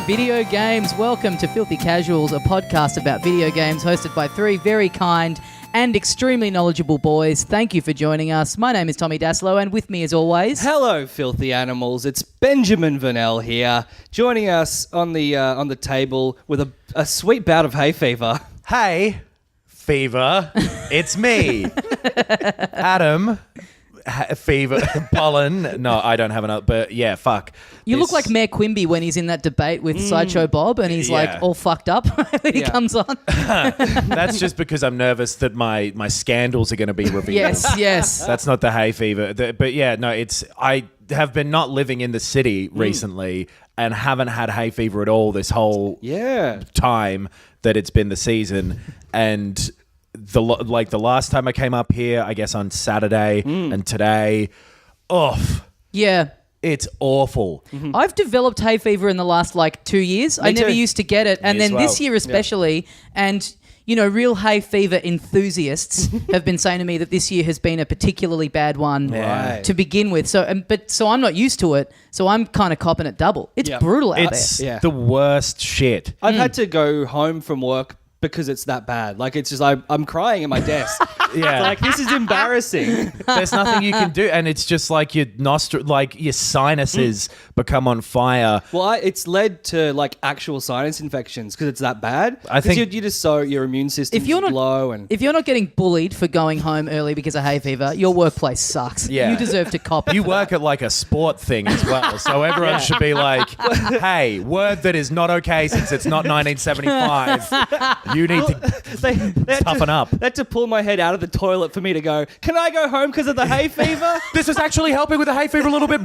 video games. Welcome to Filthy Casuals, a podcast about video games hosted by three very kind and extremely knowledgeable boys. Thank you for joining us. My name is Tommy Daslow, and with me as always... Hello, filthy animals. It's Benjamin Vanel here, joining us on the table with a sweet bout of Hayfever. Hey, fever, it's me, Adam. Fever, pollen. No, I don't have another. But yeah, fuck. You look like Mayor Quimby when he's in that debate with Sideshow Bob, and he's like all fucked up when he comes on. That's just because I'm nervous that my scandals are going to be revealed. Yes. That's not the hay fever. But yeah, no, I have been not living in the city recently and haven't had hay fever at all this whole time that it's been the season. And the last time I came up here, I guess on Saturday and today, Yeah. it's awful. Mm-hmm. I've developed hay fever in the last 2 years. I never used to get it. And then this year especially, and real hay fever enthusiasts have been saying to me that this year has been a particularly bad one to begin with. So I'm not used to it. So I'm kind of copping it double. It's brutal out there. It's the worst shit. I've had to go home from work because it's that bad. It's just I'm crying at my desk. This is embarrassing. There's nothing you can do, and it's just like your your sinuses become on fire. Well, it's led to actual sinus infections because it's that bad. I think you just your immune system is low, and if you're not getting bullied for going home early because of hay fever, your workplace sucks. Yeah. You deserve to cop. You work at a sport thing as well, so everyone should be like, "Hey, word that is not okay since it's not 1975." You need to toughen up. They had to pull my head out of the toilet for me to go, can I go home because of the hay fever? This is actually helping with the hay fever a little bit.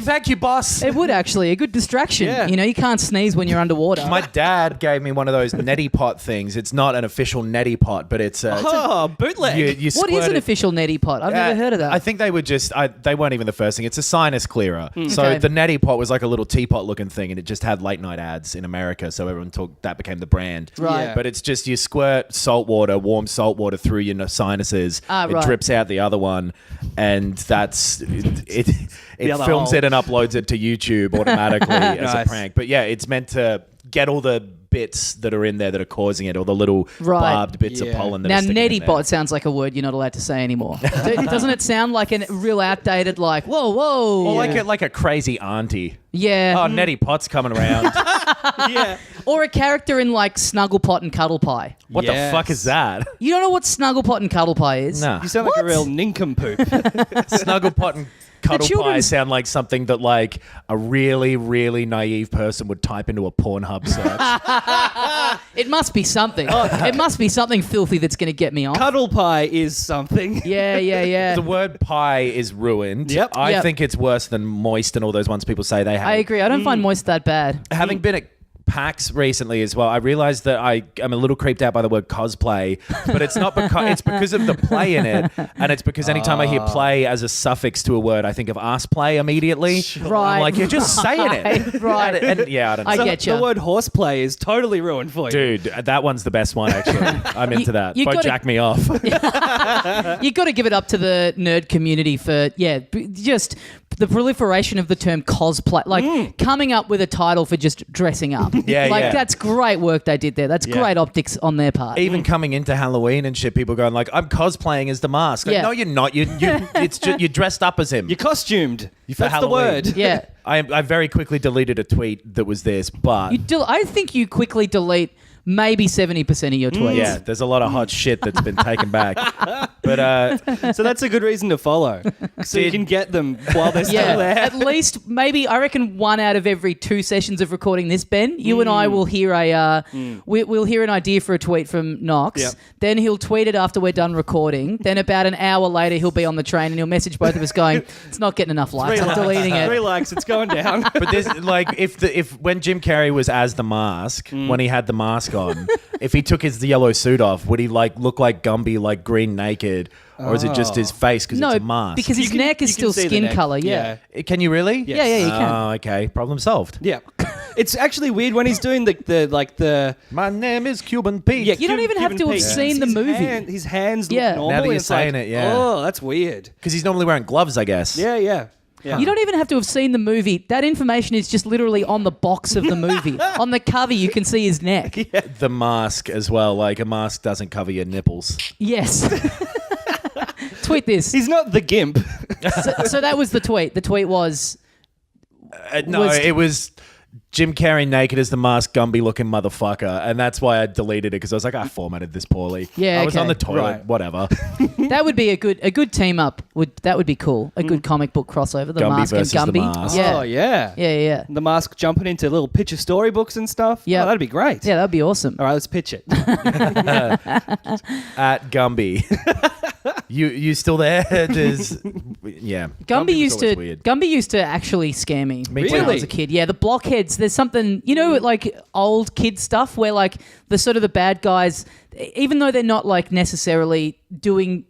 Thank you, boss. It would actually. A good distraction. Yeah. You can't sneeze when you're underwater. My dad gave me one of those neti pot things. It's not an official neti pot, but it's a bootleg. What is an official neti pot? I've never heard of that. I think they were they weren't even the first thing. It's a sinus clearer. So the neti pot was like a little teapot looking thing, and it just had late night ads in America. So everyone that became the brand. Right. Yeah. But it's just you squirt warm salt water through your sinuses. It drips out the other one, and that's it. It films it and uploads it to YouTube automatically as a prank. But yeah, it's meant to get all the bits that are in there that are causing it, or the little barbed bits of pollen that now, are sticking in there. Netibot sounds like a word you're not allowed to say anymore. Doesn't it sound like a real outdated, whoa? Or like a crazy auntie. Yeah. Oh, Netipot's coming around. Yeah. Or a character in Snugglepot and Cuddlepie. What the fuck is that? You don't know what Snugglepot and Cuddlepie is? No. You sound like a real nincompoop. Snugglepot and Cuddlepie sound like something that a really, really naive person would type into a Pornhub search. It must be something. It must be something filthy that's going to get me off. Cuddlepie is something. Yeah. The word pie is ruined. Yep. I think it's worse than moist and all those ones people say they have. I agree. I don't find moist that bad. Having been at PAX recently as well, I realized that I am a little creeped out by the word cosplay, but it's not because it's because of the play in it, and it's because anytime I hear play as a suffix to a word, I think of ass play immediately. Right. I'm like, you're just saying it. Right. And I don't know. I get you. The word horseplay is totally ruined for you. Dude, that one's the best one, actually. I'm into that. Both jack me off. You got to give it up to the nerd community for, just the proliferation of the term cosplay. Coming up with a title for just dressing up. That's great work they did there. That's great optics on their part. Even coming into Halloween and shit, people going I'm cosplaying as the mask. No, you're not. You're dressed up as him. You're costumed. For That's Halloween. the word. Yeah. I very quickly deleted a tweet that was this, but I think you quickly delete maybe 70% of your tweets. Yeah, there's a lot of hot shit that's been taken back. But so that's a good reason to follow. So you can get them while they're still there. At least maybe I reckon 1 out of every 2 sessions of recording this, Ben, you and I will hear we'll hear an idea for a tweet from Knox. Yep. Then he'll tweet it after we're done recording. Then about an hour later he'll be on the train and he'll message both of us going, "It's not getting enough likes. I'm deleting it." 3 likes, it's going down. But there's if when Jim Carrey was as the mask, when he had the mask on, if he took his yellow suit off, would he look like Gumby, green naked? Or is it just his face because it's a mask? Because his neck is still skin color, yeah. Can you really? Yes. Yeah, you can. Oh, okay. Problem solved. Yeah. It's actually weird when he's doing the My name is Cuban Pete. Yeah, you don't even have to have seen the movie. His hands look normal. Now that you're saying it, Oh, that's weird. Because he's normally wearing gloves, I guess. Yeah. You don't even have to have seen the movie. That information is just literally on the box of the movie. On the cover, you can see his neck. Yeah. The mask as well. Like, a mask doesn't cover your nipples. Yes. Tweet this. He's not the gimp. So that was the tweet. The tweet was... It was Jim Carrey naked as the masked Gumby looking motherfucker, and that's why I deleted it, because I was like, I formatted this poorly. Yeah, I was on the toilet, Right. whatever. That would be a good team up. That would be cool. A good comic book crossover. The Gumby Mask and versus the Gumby. Mask. Yeah. Oh, yeah. Yeah. The Mask jumping into little picture storybooks and stuff. Yeah. Oh, that'd be great. Yeah, that'd be awesome. All right, let's pitch it. At Gumby. You still there? Yeah. Gumby was used always to weird. Gumby used to actually scare me Me when too. I was a kid. Yeah, the blockheads. There's something, like old kid stuff where like the sort of the bad guys, even though they're not like necessarily doing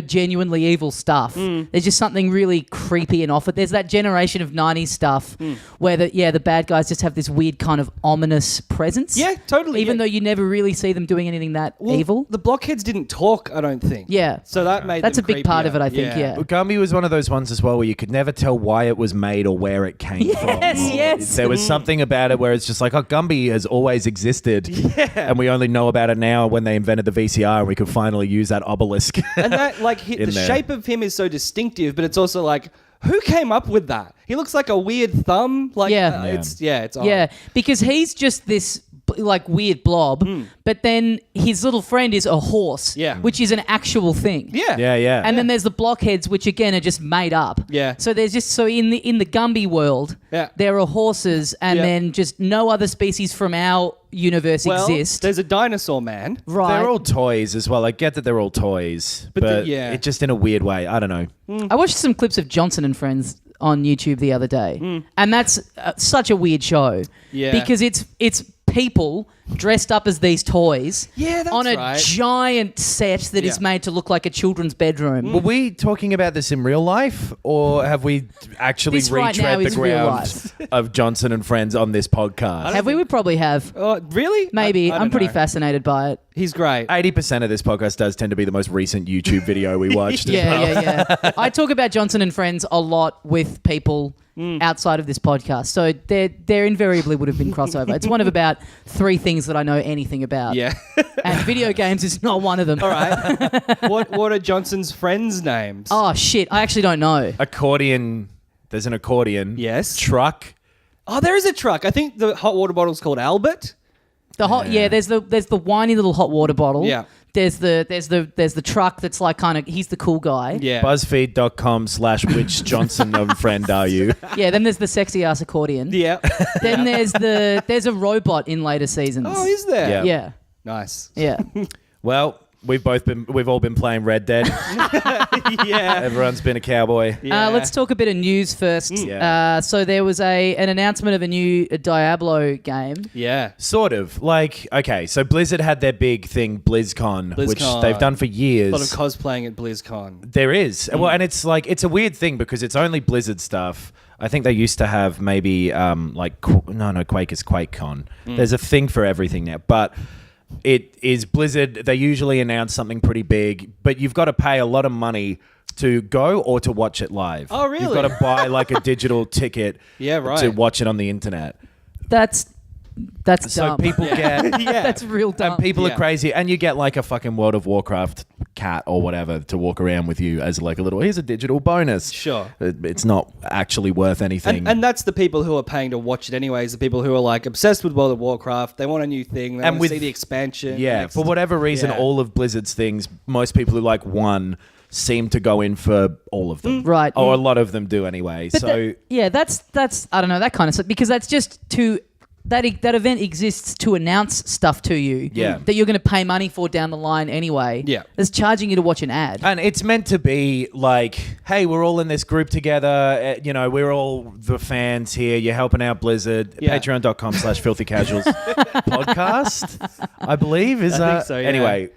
genuinely evil stuff, there's just something really creepy and off it. There's that generation of 90s stuff where the bad guys just have this weird kind of ominous presence. Yeah, totally. Even though you never really see them doing anything that evil. The blockheads didn't talk, I don't think. Yeah. So that made That's a them big part creepier. of it, I think. Yeah. Well, Gumby was one of those ones as well where you could never tell why it was made or where it came from. Yes. There was something about it where it's just like, oh, Gumby has always existed. Yeah. And we only know about it now when they invented the VCR and we could finally use that obelisk. And that, like, the there. shape of him is so distinctive, but it's also like, who came up with that? He looks like a weird thumb. Like, it's odd. Yeah, because he's just this like weird blob, but then his little friend is a horse, which is an actual thing. Yeah. And then there's the blockheads, which again are just made up. Yeah. So there's just in the Gumby world, there are horses, and then just no other species from our universe exist. There's a dinosaur man. Right. They're all toys as well. I get that they're all toys, but it just in a weird way. I don't know. I watched some clips of Johnson and Friends on YouTube the other day, and that's such a weird show. Yeah. Because it's people dressed up as these toys on a right. giant set that is made to look like a children's bedroom. Were we talking about this in real life, or have we actually This right now retread the is real ground life. of Johnson and Friends on this podcast? Have we? We probably have. Really? Maybe. I I'm don't pretty know. fascinated by it. He's great. 80% of this podcast does tend to be the most recent YouTube video we watched. Yeah. I talk about Johnson and Friends a lot with people outside of this podcast, so there invariably would have been crossover. It's one of about 3 things that I know anything about. Yeah. And video games is not one of them. All right. What are Johnson's friends' names? Oh shit! I actually don't know. Accordion. There's an accordion. Yes. Truck. Oh, there is a truck. I think the hot water bottle's called Albert. There's the whiny little hot water bottle. Yeah. There's the truck that's like kind of he's the cool guy. Yeah. BuzzFeed.com/which Johnson and friend are you? Yeah. Then there's the sexy ass accordion. Yeah. Then there's a robot in later seasons. Oh, is there? Yeah. Yeah. Nice. Yeah. Well, we've all been playing Red Dead. Yeah. Everyone's been a cowboy. Yeah. Let's talk a bit of news first. Yeah. So there was an announcement of a new Diablo game. Yeah. Sort of. Like, okay, so Blizzard had their big thing, BlizzCon, which BlizzCon. they've done for years. A lot of cosplaying at BlizzCon. There is. Well, and it's like, it's a weird thing because it's only Blizzard stuff. I think they used to have maybe Quake is QuakeCon. There's a thing for everything now. But it is Blizzard. They usually announce something pretty big, but you've got to pay a lot of money to go or to watch it live. Oh, really? You've got to buy like a digital ticket Yeah, right. to watch it on the internet. That's So dumb. people get... Yeah. That's real dumb. And people Yeah. are crazy. And you get like a fucking World of Warcraft cat or whatever to walk around with you as like a little, here's a digital bonus. Sure. It's not actually worth anything. And that's the people who are paying to watch it anyways. The people who are like obsessed with World of Warcraft. They want a new thing. They want to see the expansion. Yeah, next- for whatever reason, Yeah. all of Blizzard's things, most people who like one seem to go in for all of them. Right. Or a lot of them do anyway. But So that's I don't know, that kind of stuff, because that's just that event exists to announce stuff to you that you're going to pay money for down the line anyway. Yeah. It's charging you to watch an ad. And it's meant to be like, hey, we're all in this group together. We're all the fans here. You're helping out Blizzard. Yeah. Patreon.com/filthycasuals podcast, I believe. Is I think so, yeah. Anyway.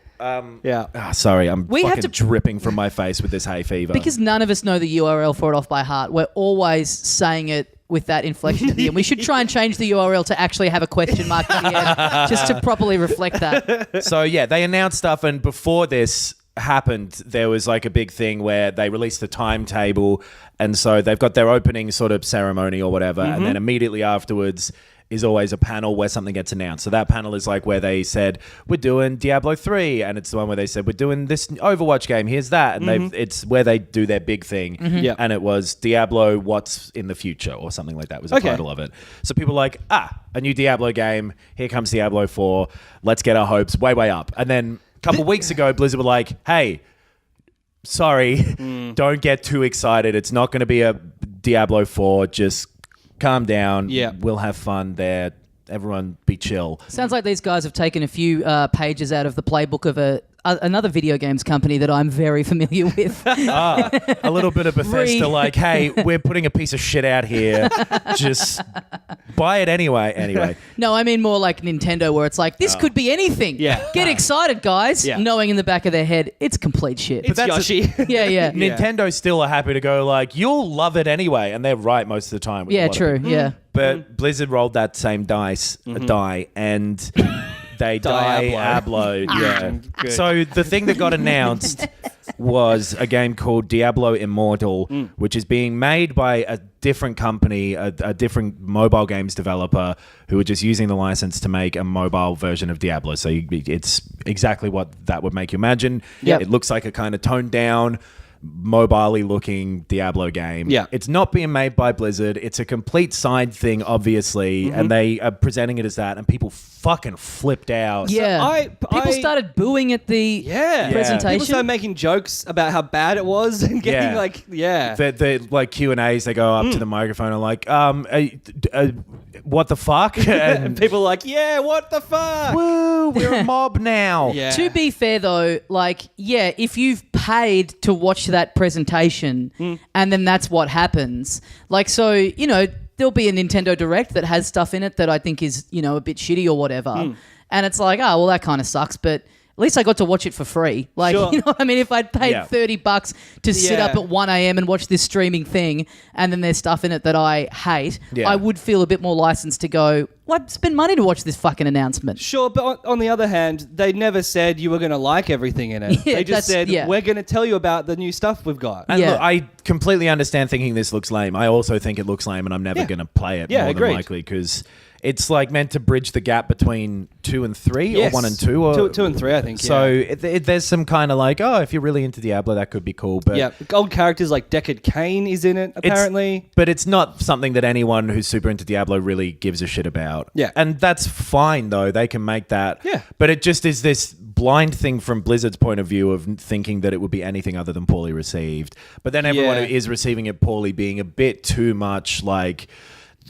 Yeah. Sorry, I'm We have fucking to- dripping from my face with this hay fever. Because none of us know the URL for it off by heart. We're always saying it with that inflection at the end. We should try and change the URL to actually have a question mark at the end, just to properly reflect that. So yeah, they announced stuff, and before this, happened, there was like a big thing where they released the timetable, and so they've got their opening sort of ceremony or whatever, and then immediately afterwards is always a panel where something gets announced. So that panel is like where they said, we're doing Diablo 3, and it's the one where they said, we're doing this Overwatch game, here's that. And it's where they do their big thing. And it was Diablo What's in the Future or something like that was the title of it. So people were like, a new Diablo game, here comes Diablo 4, let's get our hopes way, way up. And then a couple weeks ago, Blizzard were like, hey, sorry, don't get too excited. It's not going to be a Diablo 4, just calm down. Yeah. We'll have fun there. Everyone be chill. Sounds like these guys have taken a few pages out of the playbook of another video games company that I'm very familiar with. A little bit of Bethesda, like, hey, we're putting a piece of shit out here. Just buy it anyway. No, I mean more like Nintendo, where it's like, this could be anything. Yeah. Get excited, guys. Yeah. Knowing in the back of their head, it's complete shit. It's Yoshi. Yeah. Nintendo still are happy to go like, you'll love it anyway. And they're right most of the time. Yeah, true. Yeah. But Blizzard rolled that same die, and they Diablo. Yeah. So the thing that got announced was a game called Diablo Immortal, which is being made by a different company, a different mobile games developer who are just using the license to make a mobile version of Diablo. So it's exactly what that would make you imagine. Yep. It looks like a kind of toned down, mobile-y looking Diablo game. Yeah. It's not being made by Blizzard. It's a complete side thing, obviously, and they are presenting it as that, and people fucking flipped out. Yeah. People started booing at the presentation. People started making jokes about how bad it was and getting The like Q&As, they go up to the microphone and like, what the fuck? And people are like, yeah, what the fuck? Woo, we're a mob now. Yeah. To be fair, though, like, yeah, if you've paid to watch that presentation and then that's what happens, like, so, you know, there'll be a Nintendo Direct that has stuff in it that I think is, you know, a bit shitty or whatever. And it's like, oh, well, that kind of sucks, but at least I got to watch it for free. Like, you know what I mean? If I'd paid $30 to sit up at 1 a.m. and watch this streaming thing and then there's stuff in it that I hate, I would feel a bit more licensed to go, well, I'd spend money to watch this fucking announcement. Sure, but on the other hand, they never said you were going to like everything in it. They just said, we're going to tell you about the new stuff we've got. And look, I completely understand thinking this looks lame. I also think it looks lame and I'm never going to play it more than likely because it's like meant to bridge the gap between 2 and 3 or 1 and 2. Or, 2 and 3, I think. So there's some kind of like, oh, if you're really into Diablo, that could be cool. But old characters like Deckard Cain is in it, apparently. But it's not something that anyone who's super into Diablo really gives a shit about. Yeah. And that's fine, though. They can make that. Yeah. But it just is this blind thing from Blizzard's point of view of thinking that it would be anything other than poorly received. But then everyone who is receiving it poorly being a bit too much like,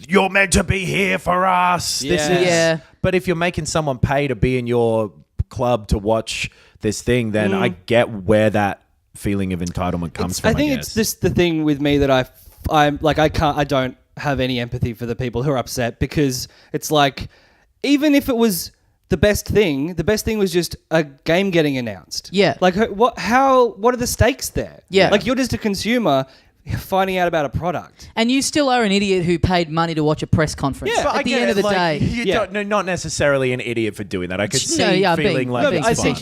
you're meant to be here for us. But if you're making someone pay to be in your club to watch this thing, then I get where that feeling of entitlement comes from. I think it's just the thing with me that I don't have any empathy for the people who are upset because it's like, even if it was the best thing was just a game getting announced. Yeah. Like, what are the stakes there? Yeah. Like, you're just a consumer finding out about a product. And you still are an idiot who paid money to watch a press conference. Yeah, at the end of the day. You not necessarily an idiot for doing that. I could see feeling like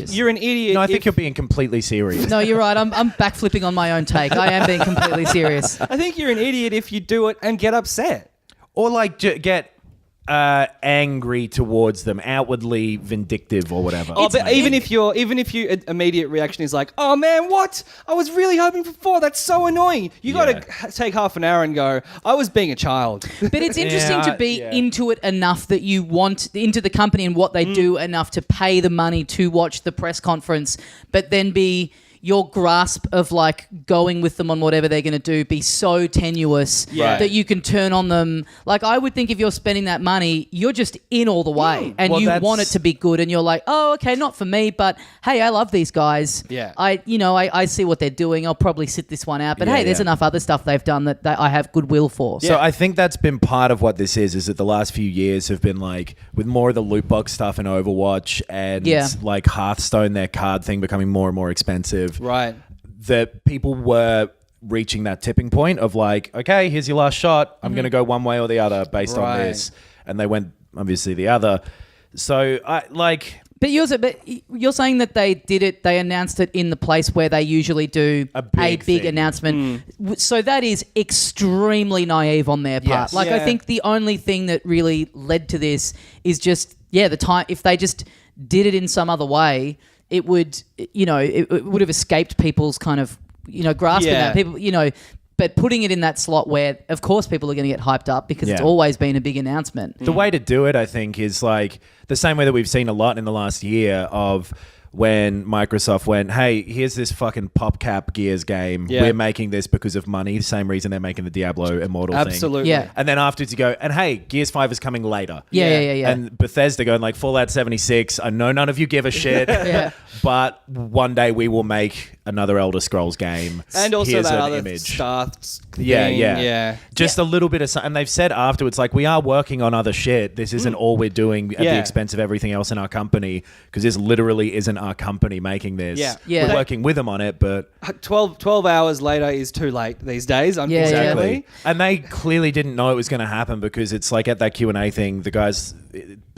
you're an idiot. No, I think you're being completely serious. No, you're right. I'm backflipping on my own take. I am being completely serious. I think you're an idiot if you do it and get upset. Or like get angry towards them, outwardly vindictive or whatever. But even if your immediate reaction is like, oh man, what? I was really hoping for 4. That's so annoying. You got to take half an hour and go, I was being a child. But it's interesting to be into it enough that you want into the company and what they do enough to pay the money to watch the press conference, but then be your grasp of like going with them on whatever they're going to do be so tenuous that you can turn on them. Like, I would think if you're spending that money, you're just in all the way and you want it to be good and you're like, oh, okay, not for me, but hey, I love these guys. Yeah. I see what they're doing. I'll probably sit this one out, but hey, there's enough other stuff they've done that I have goodwill for. So I think that's been part of what this is that the last few years have been like with more of the loot box stuff in Overwatch and like Hearthstone, their card thing becoming more and more expensive. Right. That people were reaching that tipping point of like, okay, here's your last shot. I'm going to go one way or the other based on this. And they went obviously the other. So I like But you're saying that they did it, they announced it in the place where they usually do a big announcement. So that is extremely naive on their part. Yes. I think the only thing that really led to this is just, the time. If they just did it in some other way, it would, it would have escaped people's kind of, grasping that. People, but putting it in that slot where, of course, people are going to get hyped up because it's always been a big announcement. The way to do it, I think, is like the same way that we've seen a lot in the last year of when Microsoft went, hey, here's this fucking PopCap Gears game. Yeah. We're making this because of money. The same reason they're making the Diablo Immortal thing. Absolutely. Yeah. And then afterwards you go, and hey, Gears 5 is coming later. Yeah. And Bethesda going like, Fallout 76, I know none of you give a shit, but one day we will make another Elder Scrolls game. And also here's that an other image. Starts thing. Yeah. Just a little bit of something. And they've said afterwards, like, we are working on other shit. This isn't all we're doing at the expense of everything else in our company, because this literally isn't our company making this. Yeah. We're working with them on it, but 12 hours later is too late these days, unfortunately. Exactly. And they clearly didn't know it was going to happen, because it's like at that Q&A thing, the guys,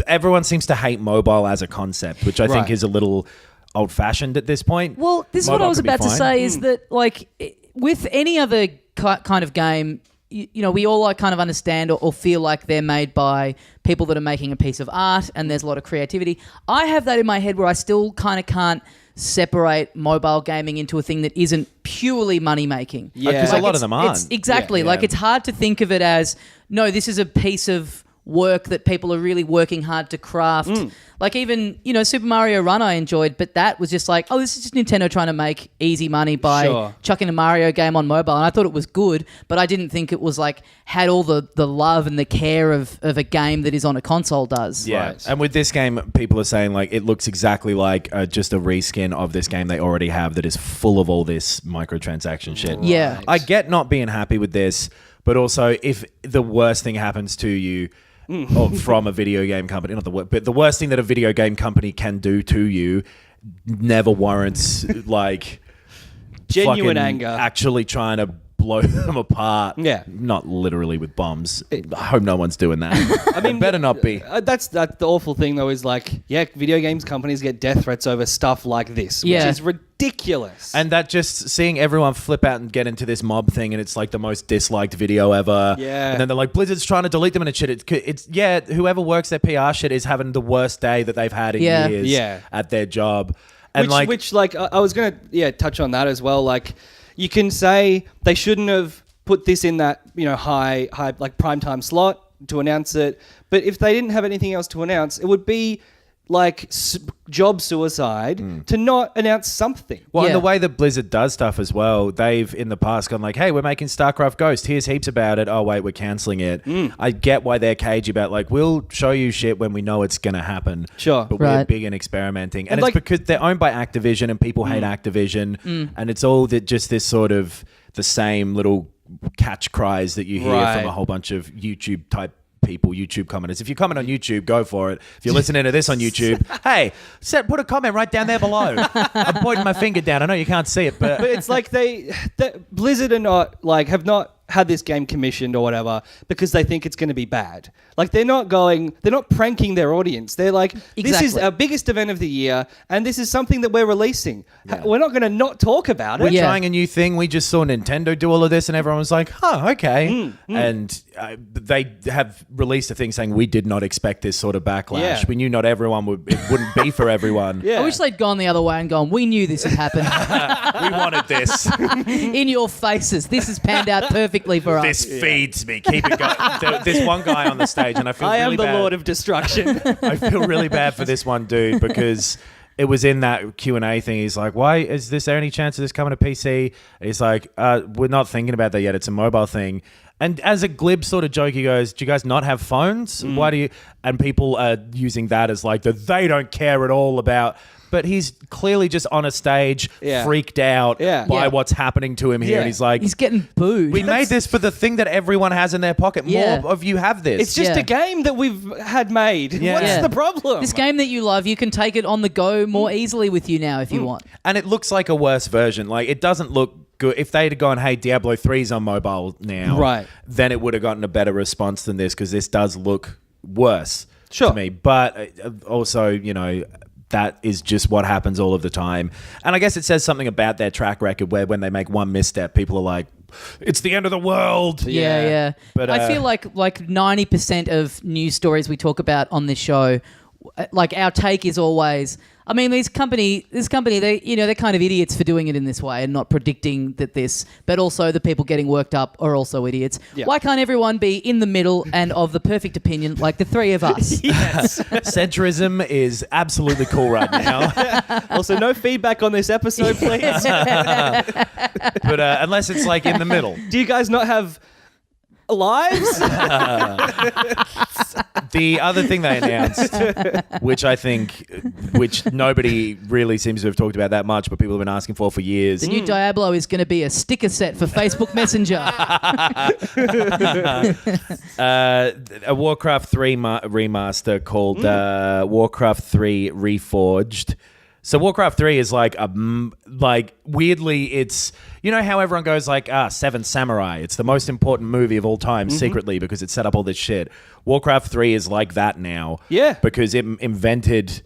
everyone seems to hate mobile as a concept, which I think is a little old-fashioned at this point. Well, this is what I was about to say, is that like with any other kind of game, we all like kind of understand or feel like they're made by people that are making a piece of art and there's a lot of creativity. I have that in my head where I still kind of can't separate mobile gaming into a thing that isn't purely money making. Yeah, because a lot of them aren't. Exactly. Like it's hard to think of it as, no, this is a piece of work that people are really working hard to craft. Like even, Super Mario Run I enjoyed, but that was just like, oh, this is just Nintendo trying to make easy money by chucking a Mario game on mobile. And I thought it was good, but I didn't think it was like, had all the love and the care of a game that is on a console does. Yeah. Right. And with this game, people are saying like, it looks exactly like just a reskin of this game they already have that is full of all this microtransaction shit. Right. Yeah. I get not being happy with this, but also if the worst thing happens to you, or from a video game company, but the worst thing that a video game company can do to you never warrants like genuine anger, actually trying to blow them apart. Yeah, not literally with bombs. I hope no one's doing that. I mean, better not be. That's the awful thing though, is like, video games companies get death threats over stuff like this, which is ridiculous. And that just seeing everyone flip out and get into this mob thing, and it's like the most disliked video ever. Yeah. And then they're like, Blizzard's trying to delete them and shit. It's whoever works their PR shit is having the worst day that they've had in years at their job. And I was going to touch on that as well. Like, you can say they shouldn't have put this in that, high like primetime slot to announce it. But if they didn't have anything else to announce, it would be like job suicide to not announce something. Well, and the way that Blizzard does stuff as well, they've in the past gone like, hey, we're making StarCraft Ghost. Here's heaps about it. Oh, wait, we're cancelling it. I get why they're cagey about like, we'll show you shit when we know it's going to happen. Sure. But we're big and experimenting. And it's because they're owned by Activision and people hate Activision. And it's all just this sort of the same little catch cries that you hear from a whole bunch of YouTube type people, YouTube commenters. If you comment on YouTube, go for it. If you're listening to this on YouTube, hey, put a comment right down there below. I'm pointing my finger down. I know you can't see it, but it's like Blizzard are not like have not had this game commissioned or whatever because they think it's going to be bad. Like they're not pranking their audience. They're like, this is our biggest event of the year and this is something that we're releasing. Yeah. We're not going to not talk about it. We're trying a new thing. We just saw Nintendo do all of this and everyone was like, oh, okay. And they have released a thing saying we did not expect this sort of backlash. Yeah. We knew not everyone it wouldn't be for everyone. I wish they'd gone the other way and gone, we knew this would happen. We wanted this. In your faces. This has panned out perfectly for us. This feeds me. Keep it going. This one guy on the stage, and I feel I really bad. am the Lord of Destruction. I feel really bad for this one dude because it was in that Q&A thing. He's like, why is there any chance of this coming to PC? And he's like, we're not thinking about that yet. It's a mobile thing. And as a glib sort of joke, he goes, do you guys not have phones? Why do you? And people are using that as like they don't care at all about. But he's clearly just on a stage, freaked out by what's happening to him here. And he's like... He's getting booed. We made this for the thing that everyone has in their pocket. More of you have this. It's just a game that we've had made. What's the problem? This game that you love, you can take it on the go more easily with you now if you want. And it looks like a worse version. Like, it doesn't look good. If they'd have gone, hey, Diablo 3's on mobile now, then it would have gotten a better response than this because this does look worse to me. But also, that is just what happens all of the time. And I guess it says something about their track record where when they make one misstep, people are like, it's the end of the world. Yeah. But I feel like 90% of news stories we talk about on this show, like our take is always, I mean, this company, they're kind of idiots for doing it in this way and not predicting that this, but also the people getting worked up are also idiots. Yeah. Why can't everyone be in the middle and of the perfect opinion like the three of us? Yes. Centrism is absolutely cool right now. Also, no feedback on this episode, please. But unless it's like in the middle. Do you guys not have lives? The other thing they announced, which nobody really seems to have talked about that much, but people have been asking for years. The new Diablo is going to be a sticker set for Facebook Messenger. A Warcraft 3 remaster called Warcraft 3 Reforged. So Warcraft 3 is like weirdly, it's, you know how everyone goes like, Seven Samurai, it's the most important movie of all time secretly because it set up all this shit. Warcraft 3 is like that now. Yeah. Because it invented,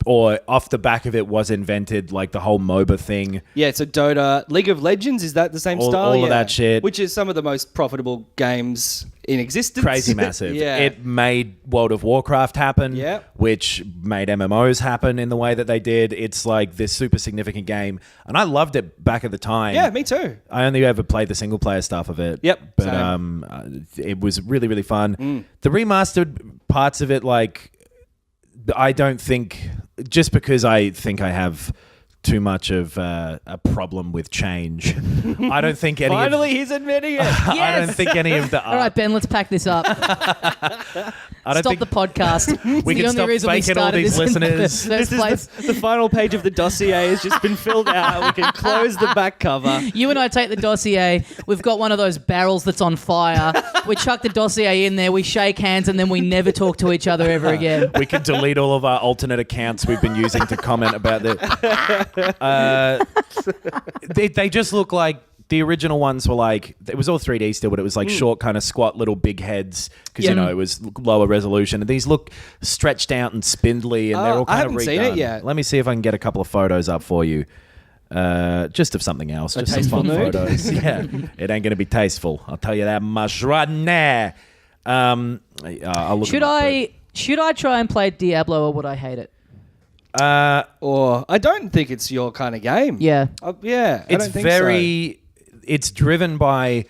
or off the back of it was invented, like the whole MOBA thing. Yeah, it's a Dota. League of Legends, is that the same style? All of that shit. Which is some of the most profitable games in existence. Crazy massive. Yeah. It made World of Warcraft happen, which made MMOs happen in the way that they did. It's like this super significant game. And I loved it back at the time. Yeah, me too. I only ever played the single player stuff of it. Yep. But it was really, really fun. The remastered parts of it, like, I don't think, just because I think I have too much of a problem with change, I don't think any Finally, he's admitting it. Yes! I don't think any of the... All right, Ben, let's pack this up. Stop the podcast. We can stop faking all these listeners. The final page of the dossier has just been filled out. We can close the back cover. You and I take the dossier. We've got one of those barrels that's on fire. We chuck the dossier in there. We shake hands, and then we never talk to each other ever again. We can delete all of our alternate accounts we've been using to comment about it. They just look like the original ones were like, it was all 3D still, but it was like short, kind of squat little big heads because, you know, it was lower resolution. And these look stretched out and spindly, and they're all kind of redone. I haven't seen it yet. Let me see if I can get a couple of photos up for you. Just of something else. Just some fun photos. Yeah. It ain't going to be tasteful. I'll tell you that much right now. I'll look Should I try and play Diablo, or would I hate it? Or I don't think it's your kind of game. Yeah. Yeah. It's very... It's driven by...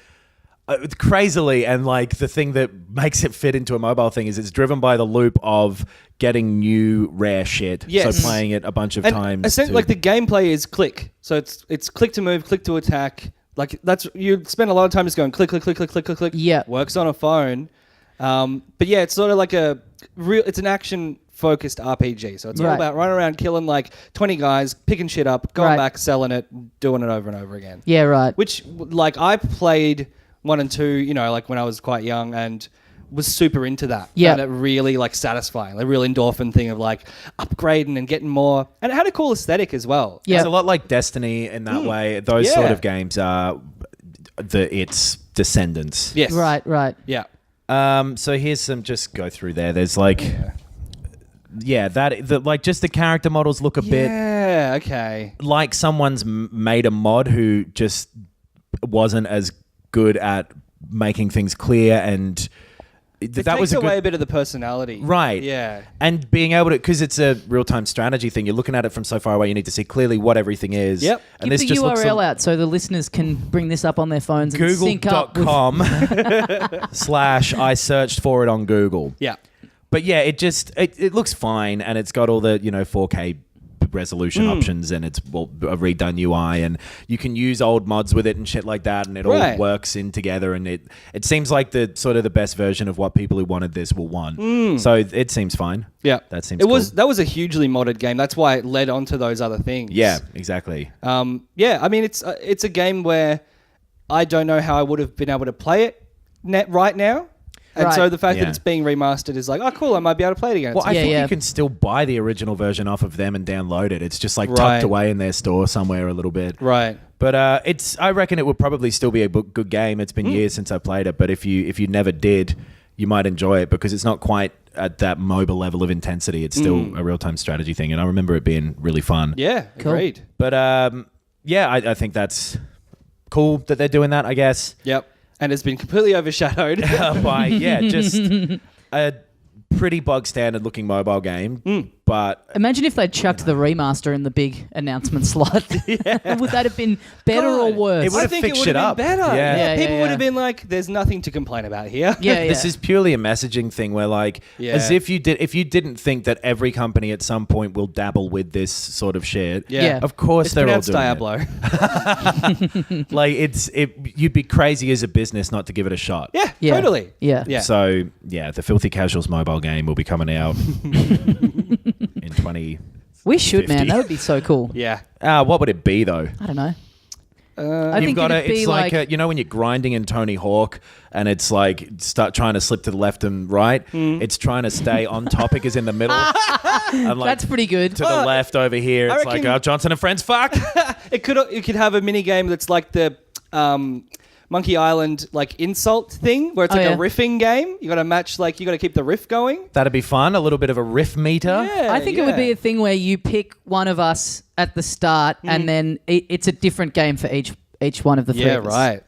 crazily, and like the thing that makes it fit into a mobile thing is it's driven by the loop of getting new rare shit. Yes. So playing it a bunch of times. Essentially, like the gameplay is click. So it's click to move, click to attack. Like that's... You spend a lot of time just going click, click, click, click, click, click, click. Yeah. Works on a phone. But yeah, it's sort of like it's an action-focused RPG. So it's all about running around, killing like 20 guys, picking shit up, going back, selling it, doing it over and over again. Yeah, right. Which, like, I played 1 and 2, you know, like when I was quite young, and was super into that. Yeah. And it really, like, satisfying. The real endorphin thing of, like, upgrading and getting more. And it had a cool aesthetic as well. Yeah. It's a lot like Destiny in that way. Those sort of games are its descendants. Yes. Right. Yeah. So here's some, just go through there. There's like, like just the character models look a bit like someone's made a mod who just wasn't as good at making things clear, and that takes away a bit of the personality. Right. Yeah. And being able to, because it's a real-time strategy thing, you're looking at it from so far away, you need to see clearly what everything is. Yep. And Give this the just URL out so the listeners can bring this up on their phones and sync up with... Google.com/I searched for it on Google. Yeah. But yeah, it looks fine, and it's got all the, 4K resolution options, and it's a redone UI, and you can use old mods with it and shit like that, and it all works in together, and it seems like the sort of the best version of what people who wanted this will want. So it seems fine. Yeah. That seems cool. That was a hugely modded game. That's why it led on to those other things. Yeah, exactly. I mean, it's a game where I don't know how I would have been able to play it right now. And so the fact that it's being remastered is like, oh, cool, I might be able to play it again. Well, I think you can still buy the original version off of them and download it. It's just like tucked away in their store somewhere a little bit. Right. But I reckon it would probably still be a good game. It's been years since I played it, but if you never did, you might enjoy it because it's not quite at that MOBA level of intensity, it's still a real-time strategy thing. And I remember it being really fun. Yeah, Cool. agreed. But I think that's cool that they're doing that, I guess. Yep. And it's been completely overshadowed by, just a pretty bog standard looking mobile game. But imagine if they'd chucked the remaster in the big announcement slot. Would that have been better or worse? It would I have think it fixed would shit have been up. better. Yeah. People would have been like, there's nothing to complain about here. Yeah. This is purely a messaging thing where as if you didn't think that every company at some point will dabble with this sort of shit. Yeah. Of course It's they're all pronounced doing Diablo. it. Like you'd be crazy as a business not to give it a shot. Yeah. Totally. Yeah. So the Filthy Casuals mobile game will be coming out in 20. We should, 50. man. That would be so cool. Yeah. What would it be though? I don't know. I think it'd be it's like when you're grinding in Tony Hawk and it's like start trying to slip to the left and right. It's trying to stay on topic is in the middle. And like that's pretty good. to the left over here, it's like Johnson and Friends. Fuck. It could have a mini game that's like the Monkey Island like insult thing where it's like a riffing game. You got to match you got to keep the riff going. That'd be fun. A little bit of a riff meter. Yeah, I think it would be a thing where you pick one of us at the start, and then it's a different game for each one of the three. Yeah, of us. right.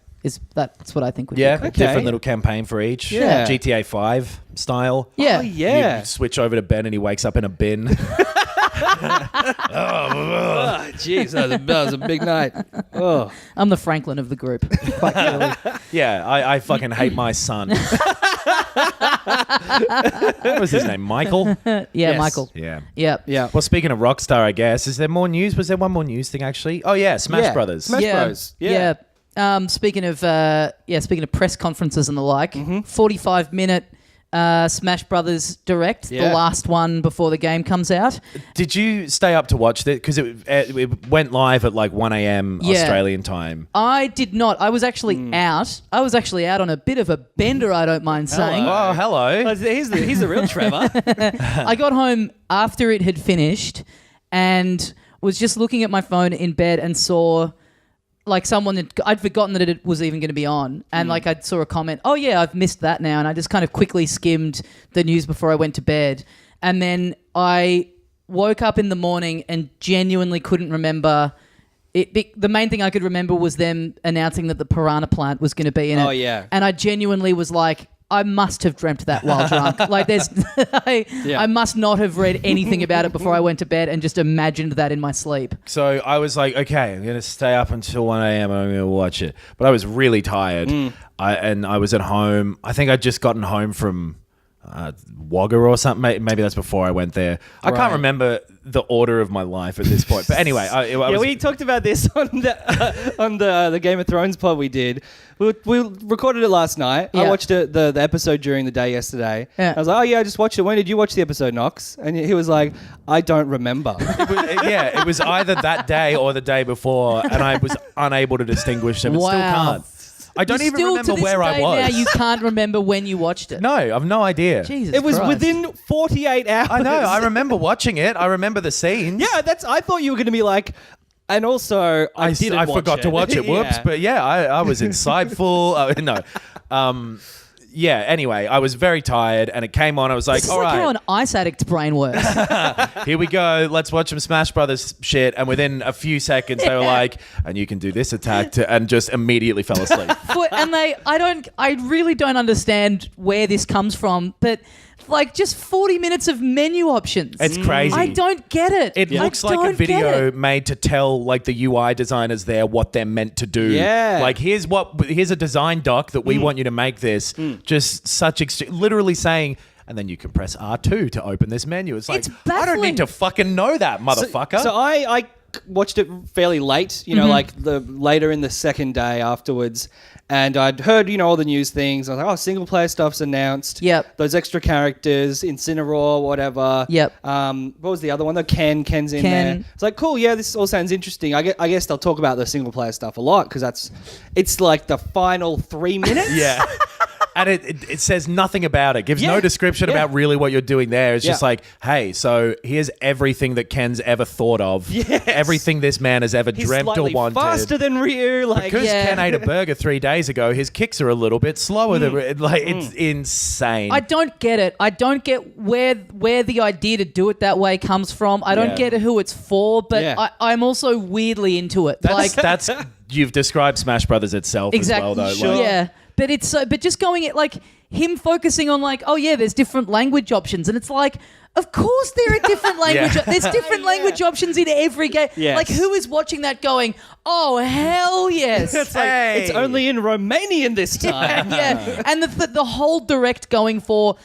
That's what I think would be Yeah, cool. different little campaign for each. Yeah. GTA 5 style. Yeah. Oh, yeah. You switch over to Ben and he wakes up in a bin. Jeez, that was a big night. Oh. I'm the Franklin of the group. Quite clearly. Yeah, I fucking hate my son. What was his name? Michael? Yeah, Michael. Yeah. Yep. Yeah. Well, speaking of Rockstar, I guess, is there more news? Was there one more news thing, actually? Oh, yeah, Smash Brothers. Smash Bros. Yeah. Speaking of press conferences and the like, 45-minute Smash Brothers Direct, the last one before the game comes out. Did you stay up to watch it? Because it went live at like 1 a.m. Australian time. I did not. I was actually out. I was actually out on a bit of a bender, I don't mind saying. Oh, hello. He's the real Trevor. I got home after it had finished and was just looking at my phone in bed and saw like I'd forgotten that it was even going to be on, and like I saw a comment, oh yeah, I've missed that now, and I just kind of quickly skimmed the news before I went to bed, and then I woke up in the morning and genuinely couldn't remember it. The main thing I could remember was them announcing that the Piranha Plant was going to be in it. Oh yeah, and I genuinely was like, I must have dreamt that while drunk. Like I must not have read anything about it before I went to bed and just imagined that in my sleep. So I was like, okay, I'm going to stay up until 1 a.m. and I'm going to watch it. But I was really tired. I was at home. I think I'd just gotten home from Wagga or something. Maybe that's before I went there. I can't remember the order of my life at this point. But anyway, we talked about this on the Game of Thrones pod we did. We recorded it last night. Yeah. I watched the episode during the day yesterday. Yeah. I was like, oh yeah, I just watched it. When did you watch the episode, Knox? And he was like, I don't remember. It was either that day or the day before, and I was unable to distinguish them. Wow. Still can't. I don't even remember where I was. Now you can't remember when you watched it. No, I've no idea. Jesus It was Christ. within 48 hours. I know. I remember watching it. I remember the scenes. Yeah, I thought you were going to be like, and also I forgot to watch it. Whoops. Yeah. But yeah, I was insightful. Yeah, anyway, I was very tired and it came on. I was like, This is all like right, how an ice addict's brain works. here we go. Let's watch some Smash Brothers shit. And within a few seconds, they were like, and you can do this attack and just immediately fell asleep. I really don't understand where this comes from, but like just 40 minutes of menu options. It's crazy. I don't get it. It looks like a video made to tell like the UI designers there what they're meant to do. Yeah. Like here's a design doc that we want you to make this. Just literally saying, and then you can press R2 to open this menu. It's like, It's I don't need baffling. to fucking know that, motherfucker. So I watched it fairly late, like the later in the second day afterwards. And I'd heard, all the news things. I was like, single player stuff's announced. Yep. Those extra characters, Incineroar, whatever. Yep. What was the other one? The Ken's in there. It's like, cool, yeah, this all sounds interesting. I guess they'll talk about the single player stuff a lot because it's like the final 3 minutes. yeah. And it says nothing about it. Gives no description about really what you're doing there. It's just like, hey, so here's everything that Ken's ever thought of. Yes. Everything this man has ever dreamt or wanted. Faster than Ryu. Because Ken ate a burger 3 days ago, his kicks are a little bit slower than it's insane. I don't get it. I don't get where the idea to do it that way comes from. I don't get who it's for, but I'm also weirdly into it. That's you've described Smash Brothers itself as well, though. Sure. Yeah. But it's but just going it like him focusing on like, oh yeah, there's different language options, and it's like, of course there are different language. There's different language options in every game. Yes. Like who is watching that going, oh hell yes? It's like it's only in Romanian this time. Yeah. And the whole direct going for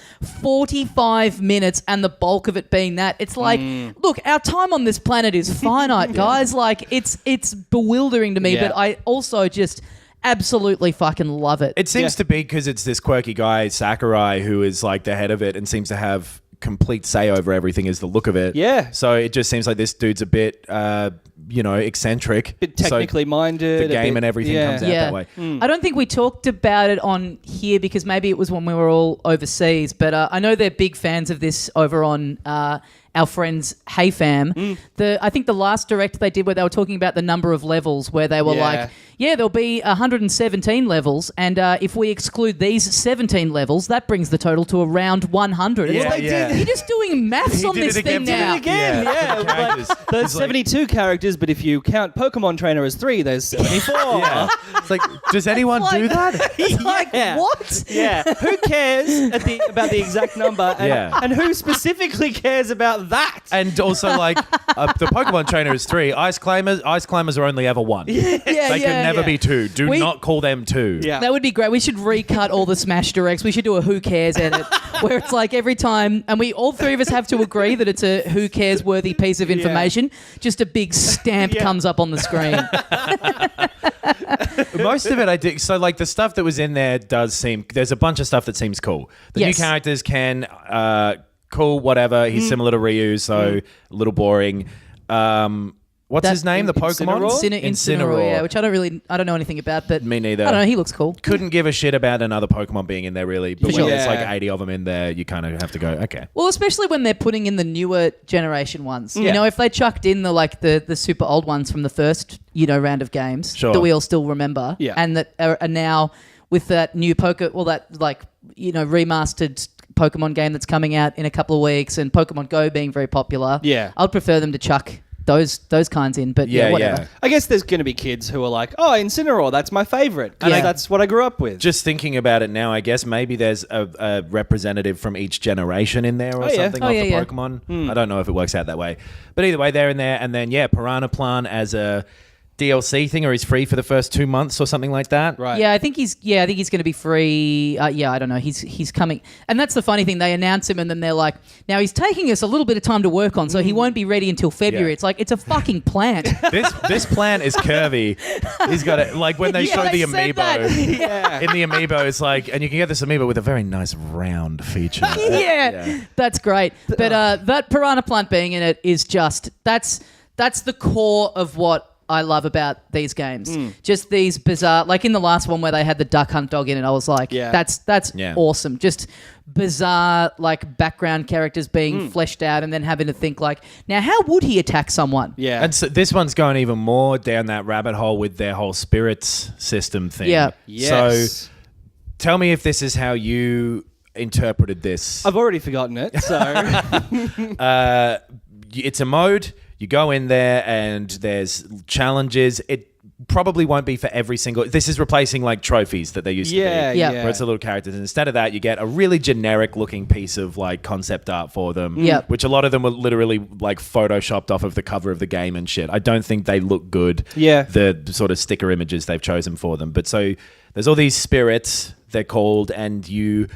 45 minutes, and the bulk of it being that. It's like, look, our time on this planet is finite, guys. Like it's bewildering to me, but I also just absolutely fucking love it. It seems to be because it's this quirky guy, Sakurai, who is like the head of it and seems to have complete say over everything is the look of it. Yeah. So it just seems like this dude's a bit, eccentric. A bit technically minded. The game and everything comes out that way. I don't think we talked about it on here because maybe it was when we were all overseas, but I know they're big fans of this over on our friends Hayfam. I think the last direct they did where they were talking about the number of levels, where they were like, there'll be 117 levels, and if we exclude these 17 levels, that brings the total to around 100. You're just doing maths on this thing now. There's 72 characters, but if you count Pokemon Trainer as 3, there's 74. It's like, does anyone do that? It's like, what? Yeah. Who cares about the exact number? And who specifically cares about that? And also, like, the Pokemon Trainer is 3. Ice Climbers are only ever 1. They can never be 2. Do not call them 2. Yeah. That would be great. We should recut all the Smash Directs. We should do a Who Cares edit where it's like every time, and we all three of us have to agree that it's a Who Cares worthy piece of information. Just a big stamp comes up on the screen. Most of it I did. So, like, the stuff that was in there does seem... There's a bunch of stuff that seems cool. The new characters can... cool, whatever. He's similar to Ryu, so a little boring. What's his name? The Pokemon? Incineroar, which I don't know anything about, but me neither. I don't know, he looks cool. Couldn't give a shit about another Pokemon being in there, really. But when there's like 80 of them in there, you kind of have to go, okay. Well, especially when they're putting in the newer generation ones. You know, if they chucked in the super old ones from the first, round of games that we all still remember, and that are now with that new remastered Pokemon game that's coming out in a couple of weeks, and Pokemon Go being very popular. Yeah. I'd prefer them to chuck those kinds in, but whatever. I guess there's going to be kids who are like, oh, Incineroar, that's my favorite. And that's what I grew up with. Just thinking about it now, I guess maybe there's a representative from each generation in there or something of the Pokemon. I don't know if it works out that way. But either way, they're in there. And then, Piranha Plant as a DLC thing, or he's free for the first 2 months or something like that. Right. Yeah, I think he's going to be free. I don't know. He's coming. And that's the funny thing. They announce him and then they're like, now he's taking us a little bit of time to work on, so he won't be ready until February. It's like, it's a fucking plant. This plant is curvy. He's got it. Like when they show the amiibo. In the amiibo, it's like, and you can get this amiibo with a very nice round feature. That's great. But that Piranha Plant being in it is just, that's the core of what I love about these games. Just these bizarre, like in the last one where they had the Duck Hunt dog in it, I was like, that's awesome. Just bizarre, like, background characters being fleshed out and then having to think like, now how would he attack someone? Yeah. And so this one's going even more down that rabbit hole with their whole spirits system thing. Yeah. Yes. So tell me if this is how you interpreted this. I've already forgotten it, so... It's a mode. You go in there and there's challenges. It probably won't be for every single... This is replacing like trophies that they used to be. Yeah. Where it's the little characters. And instead of that, you get a really generic looking piece of like concept art for them. Which a lot of them were literally like photoshopped off of the cover of the game and shit. I don't think they look good. Yeah. The sort of sticker images they've chosen for them. But so there's all these spirits, they're called, and you,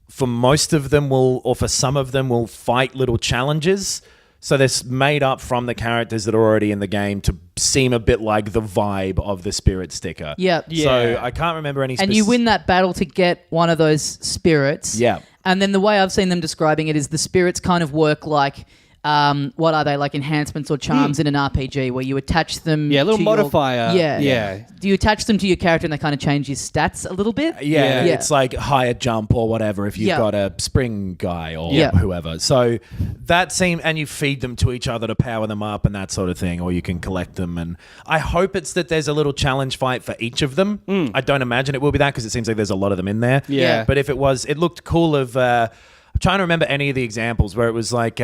for most of them or for some of them will fight little challenges. So they're made up from the characters that are already in the game to seem a bit like the vibe of the spirit sticker. Yeah. So I can't remember any... And you win that battle to get one of those spirits. Yeah. And then the way I've seen them describing it is the spirits kind of work like what are they, like enhancements or charms in an RPG where you attach them a little to modifier. Yeah. Do you attach them to your character and they kind of change his stats a little bit? Yeah. It's like higher jump or whatever if you've got a spring guy or whoever. So that seems, and you feed them to each other to power them up and that sort of thing, or you can collect them. And I hope it's that there's a little challenge fight for each of them. I don't imagine it will be that because it seems like there's a lot of them in there. Yeah. But if it was, it looked cool I'm trying to remember any of the examples where it was like,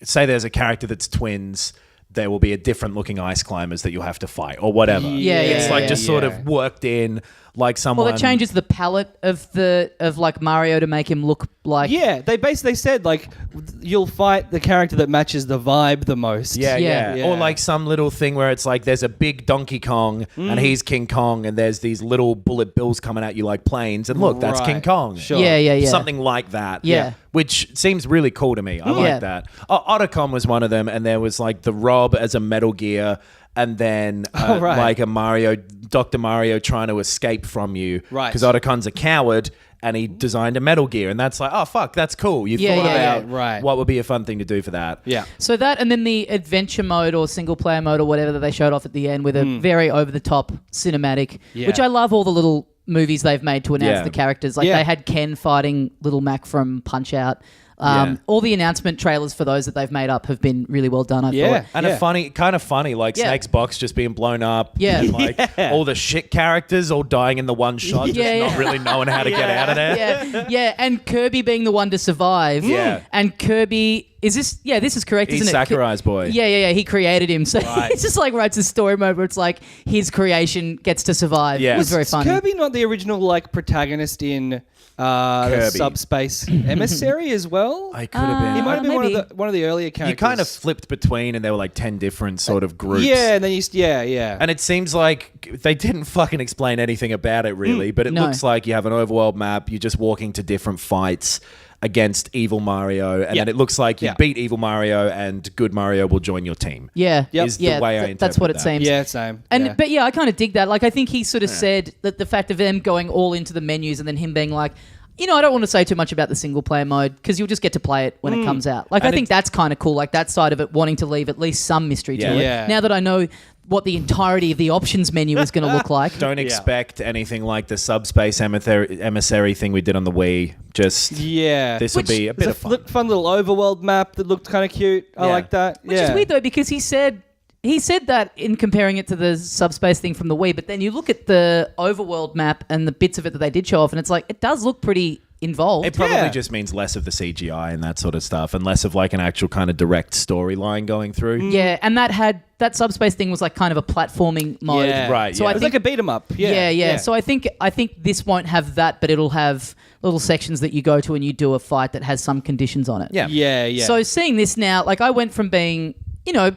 say there's a character that's twins, there will be a different looking ice climbers that you'll have to fight or whatever. It's like just sort of worked in like someone. Well, it changes the palette of like Mario to make him look like. Yeah, they basically said like you'll fight the character that matches the vibe the most. Yeah. Or like some little thing where it's like there's a big Donkey Kong and he's King Kong and there's these little bullet bills coming at you like planes and look, that's King Kong. Sure. Yeah. Something like that. Yeah. Which seems really cool to me. I like that. Otacon was one of them, and there was like the Rob as a Metal Gear, and then like a Mario, Dr. Mario trying to escape from you. Right. Because Otacon's a coward, and he designed a Metal Gear, and that's like, oh, fuck, that's cool. You thought about what would be a fun thing to do for that. Yeah. So that, and then the adventure mode or single player mode or whatever that they showed off at the end with a very over-the-top cinematic, which I love all the little movies they've made to announce the characters. Like they had Ken fighting Little Mac from Punch-Out. All the announcement trailers for those that they've made up have been really well done, I thought. And kind of funny, like Snake's box just being blown up. Yeah. And like all the shit characters all dying in the one shot, just not really knowing how to get out of there. Yeah, and Kirby being the one to survive. Yeah. And Kirby... Is this... Yeah, this is correct, He's isn't it? Sakurai's boy. Yeah. He created him. So it's just like writes a story mode where it's like his creation gets to survive. Yeah. It was very funny. Kirby not the original like protagonist in the Subspace Emissary as well? I could have been. He might have been one of the earlier characters. You kind of flipped between and there were like 10 different sort of groups. Yeah, and then yeah. And it seems like they didn't fucking explain anything about it really, but it looks like you have an overworld map, you're just walking to different fights against evil Mario, and then it looks like you beat evil Mario and good Mario will join your team. Yeah. Is the way I interpret that's what it that. seems. Yeah, same. And But I kind of dig that. Like I think he sort of said that the fact of them going all into the menus and then him being like, you know, I don't want to say too much about the single player mode because you'll just get to play it when it comes out. Like, and I think that's kind of cool. Like that side of it, wanting to leave at least some mystery to it. Yeah. Now that I know what the entirety of the options menu is going to look like. Don't expect anything like the Subspace Emissary thing we did on the Wii. Just this will be a bit of fun little overworld map that looked kind of cute. I like that. Which is weird though because he said that in comparing it to the Subspace thing from the Wii, but then you look at the overworld map and the bits of it that they did show off, and it's like it does look pretty involved. It probably just means less of the CGI and that sort of stuff, and less of like an actual kind of direct storyline going through. Yeah, and that Subspace thing was like kind of a platforming mode, right? So I think like a beat 'em up. Yeah. So I think this won't have that, but it'll have little sections that you go to and you do a fight that has some conditions on it. Yeah. So seeing this now, like I went from being, you know,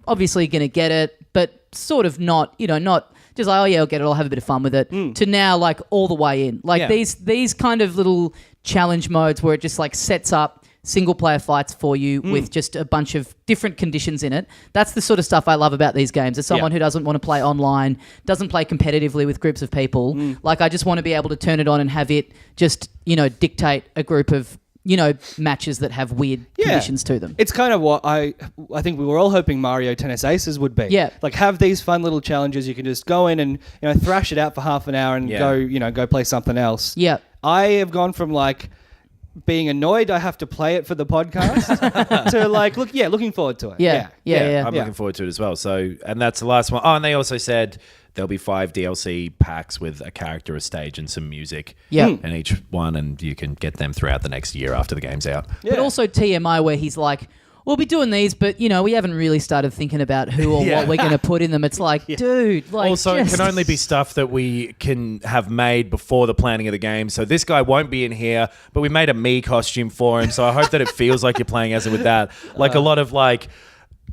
obviously going to get it, but sort of not, you know, not just like, oh yeah, I'll get it, I'll have a bit of fun with it, to now like all the way in. Like these kind of little challenge modes where it just like sets up single player fights for you with just a bunch of different conditions in it. That's the sort of stuff I love about these games. As someone who doesn't want to play online, doesn't play competitively with groups of people, like I just want to be able to turn it on and have it just, you know, dictate a group of, you know, matches that have weird conditions to them. It's kind of what I think we were all hoping Mario Tennis Aces would be. Yeah. Like have these fun little challenges you can just go in and, you know, thrash it out for half an hour and go play something else. Yeah. I have gone from like being annoyed I have to play it for the podcast to like looking forward to it. Yeah. I'm looking forward to it as well. So, and that's the last one. Oh, and they also said there'll be 5 DLC packs with a character, a stage, and some music in each one, and you can get them throughout the next year after the game's out. But also TMI where he's like, we'll be doing these, but, you know, we haven't really started thinking about who or what we're going to put in them. It's like, dude, like... Also, it can only be stuff that we can have made before the planning of the game. So this guy won't be in here, but we made a me costume for him, so I hope that it feels like you're playing as it with that. Like a lot of, like...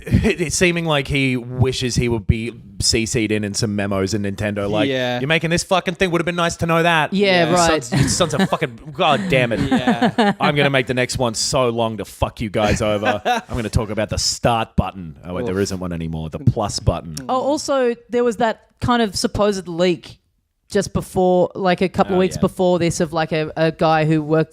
It's seeming like he wishes he would be CC'd in some memos in Nintendo. Like, you're making this fucking thing. Would have been nice to know that. Yeah, right. Sons of fucking... God damn it. Yeah. I'm going to make the next one so long to fuck you guys over. I'm going to talk about the start button. Oh, wait, there isn't one anymore. The plus button. Oh, also, there was that kind of supposed leak just before, like a couple of weeks before this, of like a guy who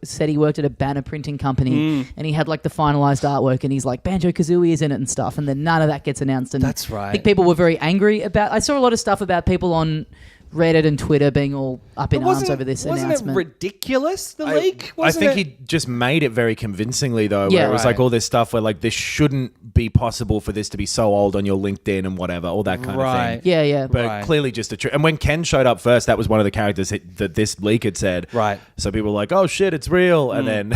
said he worked at a banner printing company, and he had like the finalized artwork, and he's like Banjo-Kazooie is in it and stuff, and then none of that gets announced. And that's right. I think people were very angry about. I saw a lot of stuff about people on Reddit and Twitter being all up in arms over this announcement. Wasn't it ridiculous, the leak? I think he just made it very convincingly, though, where it was like all this stuff where like this shouldn't be possible for this to be so old on your LinkedIn and whatever, all that kind of thing. Yeah, yeah. But clearly just a trick. And when Ken showed up first, that was one of the characters that this leak had said. Right. So people were like, oh shit, it's real. And then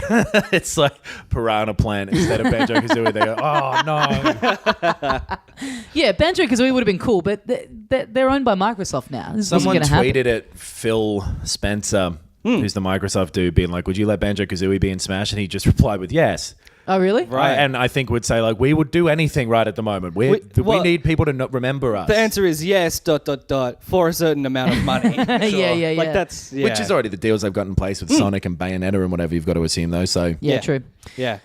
it's like Piranha Plant instead of Banjo-Kazooie. They go, oh no. Yeah, Banjo-Kazooie would have been cool, but they're owned by Microsoft now. Someone tweeted at Phil Spencer, who's the Microsoft dude, being like, would you let Banjo-Kazooie be in Smash? And he just replied with yes. Oh, really? Right. And I think would say, like, we would do anything right at the moment. We need people to remember us. The answer is yes, ... for a certain amount of money. Sure. Yeah. Like that's... Yeah. Which is already the deals they've got in place with Sonic and Bayonetta and whatever, you've got to assume, though. So Yeah, true. Yeah.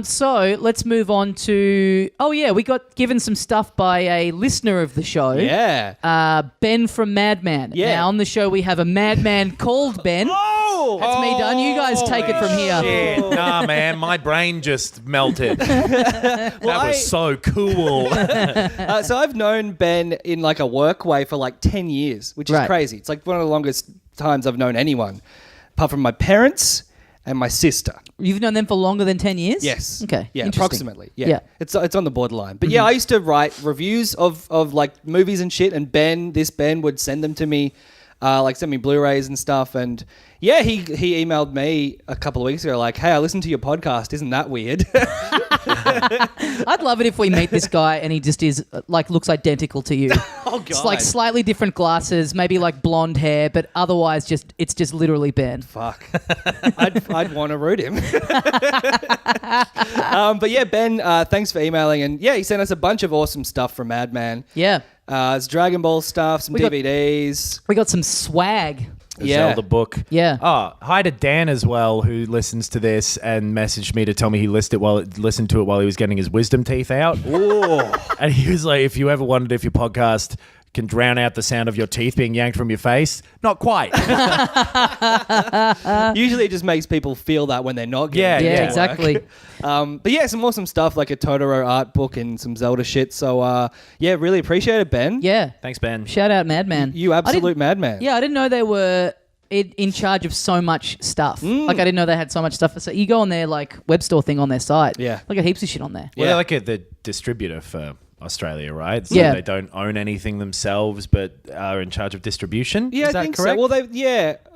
So let's move on to... Oh, yeah, we got given some stuff by a listener of the show. Yeah. Ben from Madman. Yeah. Now, on the show, we have a madman called Ben. That's me done. You guys take it from here. Shit. Nah, man, my brain just melted. That was so cool. So I've known Ben in like a work way for like 10 years, which is crazy. It's like one of the longest times I've known anyone, apart from my parents and my sister. You've known them for longer than 10 years? Yes. Okay. Yeah, approximately. Yeah. It's on the borderline. But yeah, I used to write reviews of like movies and shit, and Ben would send them to me, like send me Blu-rays and stuff. And yeah, he emailed me a couple of weeks ago like, hey, I listened to your podcast. Isn't that weird? I'd love it if we meet this guy and he just is like looks identical to you. Oh God. It's like slightly different glasses, maybe like blonde hair, but otherwise it's just literally Ben. Fuck. I'd want to root him. But yeah, Ben, thanks for emailing, and yeah, he sent us a bunch of awesome stuff from Madman. Yeah. It's Dragon Ball stuff, some DVDs. We got some swag. The Zelda book. Yeah. Oh, hi to Dan as well, who listens to this and messaged me to tell me he listened to it while he was getting his wisdom teeth out. Oh. And he was like, if you ever wondered if your podcast can drown out the sound of your teeth being yanked from your face, not quite. Usually it just makes people feel that when they're not getting Yeah, exactly. But yeah, some awesome stuff like a Totoro art book and some Zelda shit. So yeah, really appreciate it, Ben. Yeah. Thanks, Ben. Shout out Madman. You absolute madman. Yeah, I didn't know they were in charge of so much stuff. Like I didn't know they had so much stuff. So you go on their like web store thing on their site. Yeah. Look at heaps of shit on there. Well, they're like the distributor for Australia, right? So Yeah. they don't own anything themselves, but are in charge of distribution. Yeah, Is that I think correct? so. Well,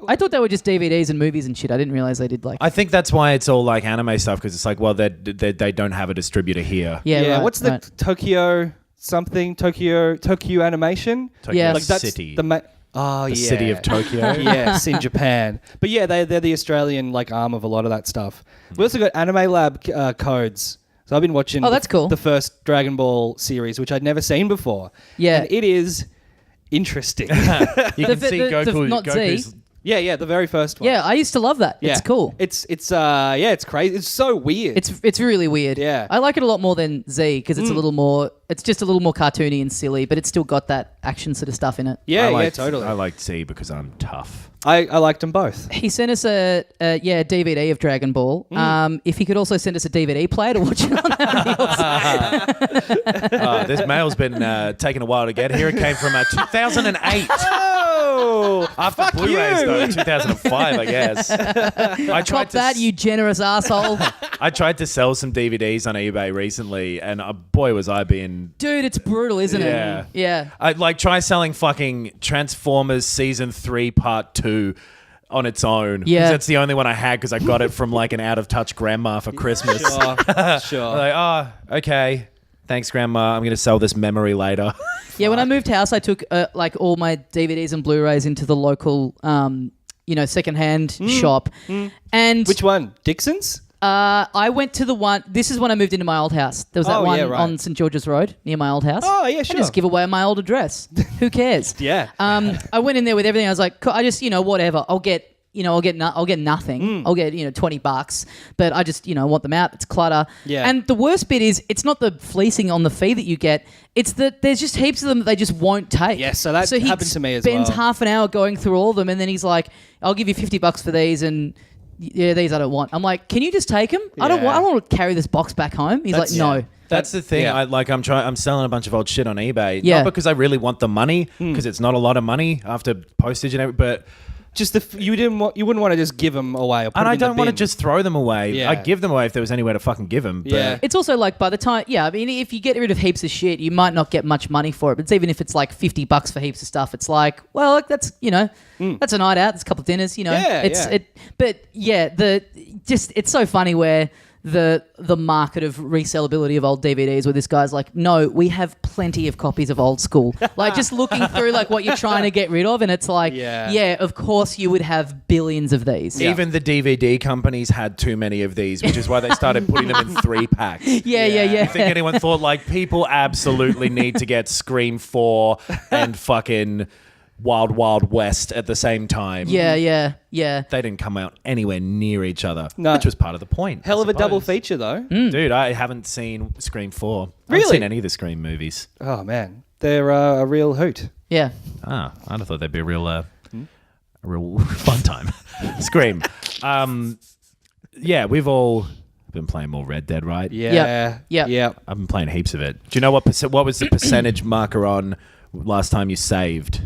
I thought they were just DVDs and movies and shit. I didn't realize they did like... I think that's why it's all like anime stuff, because it's like, well, they don't have a distributor here. Yeah, right, What's the right. Tokyo Animation? Tokyo Yeah. Like that's City. the The city of Tokyo. Yes, in Japan. But yeah, they're the Australian like arm of a lot of that stuff. We also got Anime Lab codes. So I've been watching that's cool. the first Dragon Ball series, which I'd never seen before. Yeah. And it is interesting. You can see not Goku's... Z. Yeah, the very first one. Yeah, I used to love that. Yeah. It's cool. It's crazy. It's so weird. It's really weird. Yeah. I like it a lot more than Z because it's a little more... It's just a little more cartoony and silly, but it's still got that action sort of stuff in it. yeah, totally. I liked C because I'm tough. I liked them both. He sent us a DVD of Dragon Ball. If he could also send us a DVD player to watch it on, that would be awesome. This mail's been taking a while to get here. It came from 2008. Oh, After fuck Blu-rays, you. though, 2005, I guess. I Cop that, you generous asshole. I tried to sell some DVDs on eBay recently, and boy, was I being... Dude, it's brutal, isn't it? Yeah. I try selling fucking Transformers Season 3 Part 2 on its own. 'Cause Yeah. that's the only one I had because I got it from like an out-of-touch grandma for Christmas. Sure. Like, okay. Thanks, Grandma. I'm going to sell this memory later. Yeah, when I moved house, I took like all my DVDs and Blu-rays into the local, secondhand shop. And Which one? Dixon's? I went to the one. This is when I moved into my old house. There was that one right. on St George's Road near my old house. Oh, yeah, sure. I just give away my old address. Who cares? Yeah. I went in there with everything. I was like, I just, whatever. I'll get I'll get nothing. I'll get $20, but I just want them out. It's clutter. Yeah. And the worst bit is it's not the fleecing on the fee that you get. It's that there's just heaps of them that they just won't take. Yeah, so that happened to me as well. He spends half an hour going through all of them, and then he's like, "I'll give you $50 for these," and these I don't want. I'm like, "Can you just take them? I don't want to carry this box back home." He's like, "No." That's the thing. Yeah. I'm selling a bunch of old shit on eBay. Yeah. Not because I really want the money, because it's not a lot of money after postage and everything, but just you wouldn't want to just give them away. Or put and them I in the don't want to bin. just throw them away. Yeah. I'd give them away if there was anywhere to fucking give them. But Yeah. It's also like by the time, I mean, if you get rid of heaps of shit, you might not get much money for it. But even if it's like $50 for heaps of stuff, it's like, well, that's that's a night out. It's a couple of dinners. It's so funny where the market of resellability of old DVDs, where this guy's like, no, we have plenty of copies of old school. Like just looking through like what you're trying to get rid of, and it's like, yeah, of course you would have billions of these. Yeah. Even the DVD companies had too many of these, which is why they started putting them in 3-packs. Yeah. I think anyone thought like people absolutely need to get Scream 4 and fucking Wild Wild West at the same time. Yeah. They didn't come out anywhere near each other, No. which was part of the point. Hell I of a double suppose. feature though. Dude, I haven't seen Scream 4. I Really? haven't seen any of the Scream movies. Oh man, they're a real hoot. Yeah. I'd have thought they'd be a real fun time. Scream. We've all been playing more Red Dead, right? Yeah. I've been playing heaps of it. Do you know what was the percentage marker on last time you saved?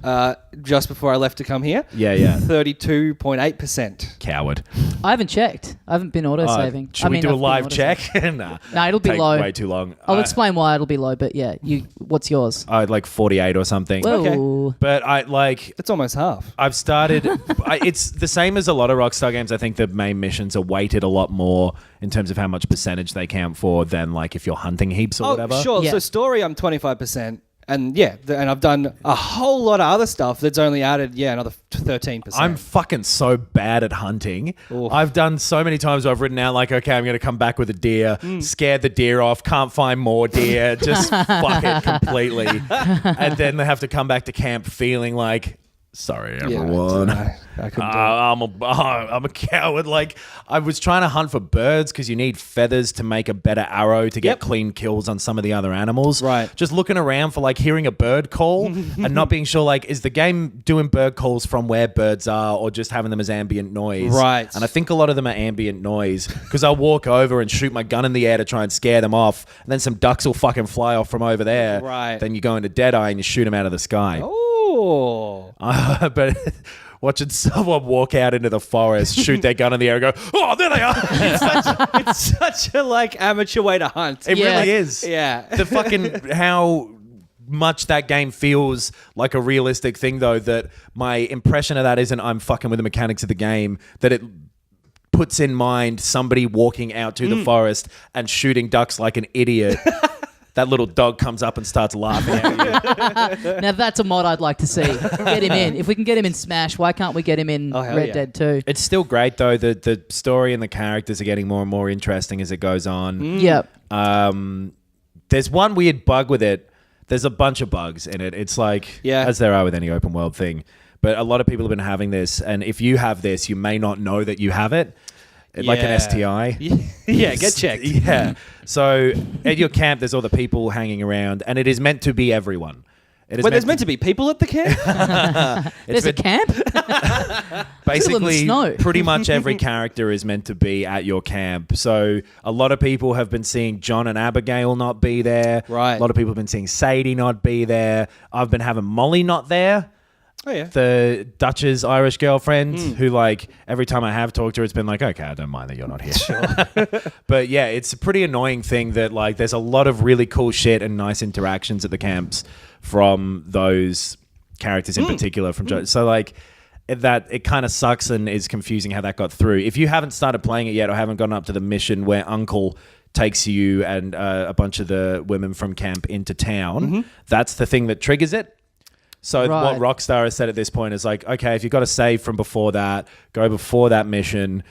Just before I left to come here. Yeah. 32.8%. Coward. I haven't checked. I haven't been auto-saving. Should we do a I've been live auto-saving. check? No, it'll be Take low. way too long. I'll explain why it'll be low, but yeah, what's yours? Like 48 or something. Whoa. But I like... It's almost half. I've started... it's the same as a lot of Rockstar games. I think the main missions are weighted a lot more in terms of how much percentage they count for than like if you're hunting heaps or whatever. Sure. Yeah. So story, I'm 25%. And and I've done a whole lot of other stuff that's only added, another 13%. I'm fucking so bad at hunting. Oof. I've done so many times where I've written out like, okay, I'm going to come back with a deer, scared the deer off, can't find more deer, just fuck it completely. And then they have to come back to camp feeling like, sorry, everyone. I couldn't do it. I'm a coward. Like, I was trying to hunt for birds because you need feathers to make a better arrow to get clean kills on some of the other animals. Right. Just looking around for like hearing a bird call and not being sure like, is the game doing bird calls from where birds are or just having them as ambient noise? Right. And I think a lot of them are ambient noise because I'll walk over and shoot my gun in the air to try and scare them off, and then some ducks will fucking fly off from over there. Right. Then you go into Deadeye and you shoot them out of the sky. Oh. But watching someone walk out into the forest, shoot their gun in the air, and go, "Oh, there they are!" It's such a like amateur way to hunt. It really is. Yeah. The fucking how much that game feels like a realistic thing, though. That my impression of that isn't I'm fucking with the mechanics of the game. That it puts in mind somebody walking out to the forest and shooting ducks like an idiot. That little dog comes up and starts laughing at you. Now that's a mod I'd like to see. Get him in. If we can get him in Smash, why can't we get him in Red Dead 2? It's still great though. The story and the characters are getting more and more interesting as it goes on. Yep. There's one weird bug with it. There's a bunch of bugs in it. It's like, as there are with any open world thing. But a lot of people have been having this. And if you have this, you may not know that you have it. Like an STI. Yeah, get checked. Yeah. So at your camp, there's all the people hanging around, and it is meant to be everyone. There's meant to be people at the camp? There's a camp? Basically, snow. pretty much every character is meant to be at your camp. So a lot of people have been seeing John and Abigail not be there. Right. A lot of people have been seeing Sadie not be there. I've been having Molly not there. Oh, yeah. The Dutch's Irish girlfriend who, like, every time I have talked to her, it's been like, okay, I don't mind that you're not here. Sure. But, yeah, it's a pretty annoying thing that, like, there's a lot of really cool shit and nice interactions at the camps from those characters in particular. So, like, that it kind of sucks and is confusing how that got through. If you haven't started playing it yet or haven't gone up to the mission where Uncle takes you and a bunch of the women from camp into town, that's the thing that triggers it. So what Rockstar has said at this point is like, okay, if you've got to save from before that, go before that mission,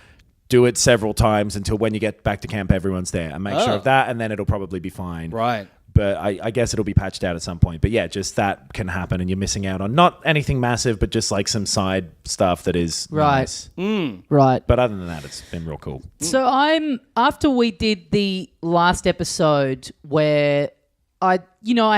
do it several times until when you get back to camp, everyone's there, and make sure of that, and then it'll probably be fine. Right. but I guess it'll be patched out at some point. But yeah, just that can happen, and you're missing out on not anything massive, but just like some side stuff that is nice. Right. But other than that, it's been real cool. So after we did the last episode where I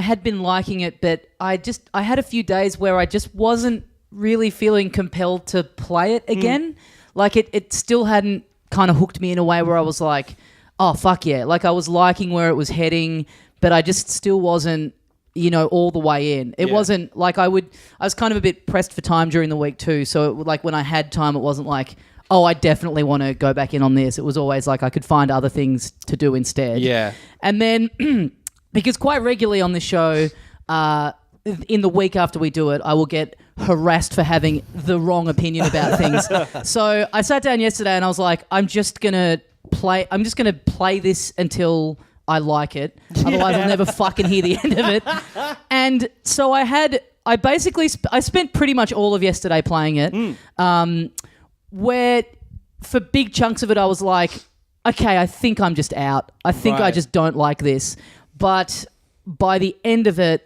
had been liking it, but I had a few days where I just wasn't really feeling compelled to play it again. Like it still hadn't kind of hooked me in a way where I was like, oh, fuck yeah. Like I was liking where it was heading, but I just still wasn't, all the way in. It wasn't like I was kind of a bit pressed for time during the week too. So like when I had time, it wasn't like, oh, I definitely want to go back in on this. It was always like I could find other things to do instead. Yeah. And then because quite regularly on the show, in the week after we do it, I will get harassed for having the wrong opinion about things. So I sat down yesterday and I was like, I'm just going to play this until I like it. Otherwise I'll never fucking hear the end of it. And so I spent pretty much all of yesterday playing it. Where for big chunks of it I was like, okay, I think I'm just out. I think I just don't like this. But by the end of it,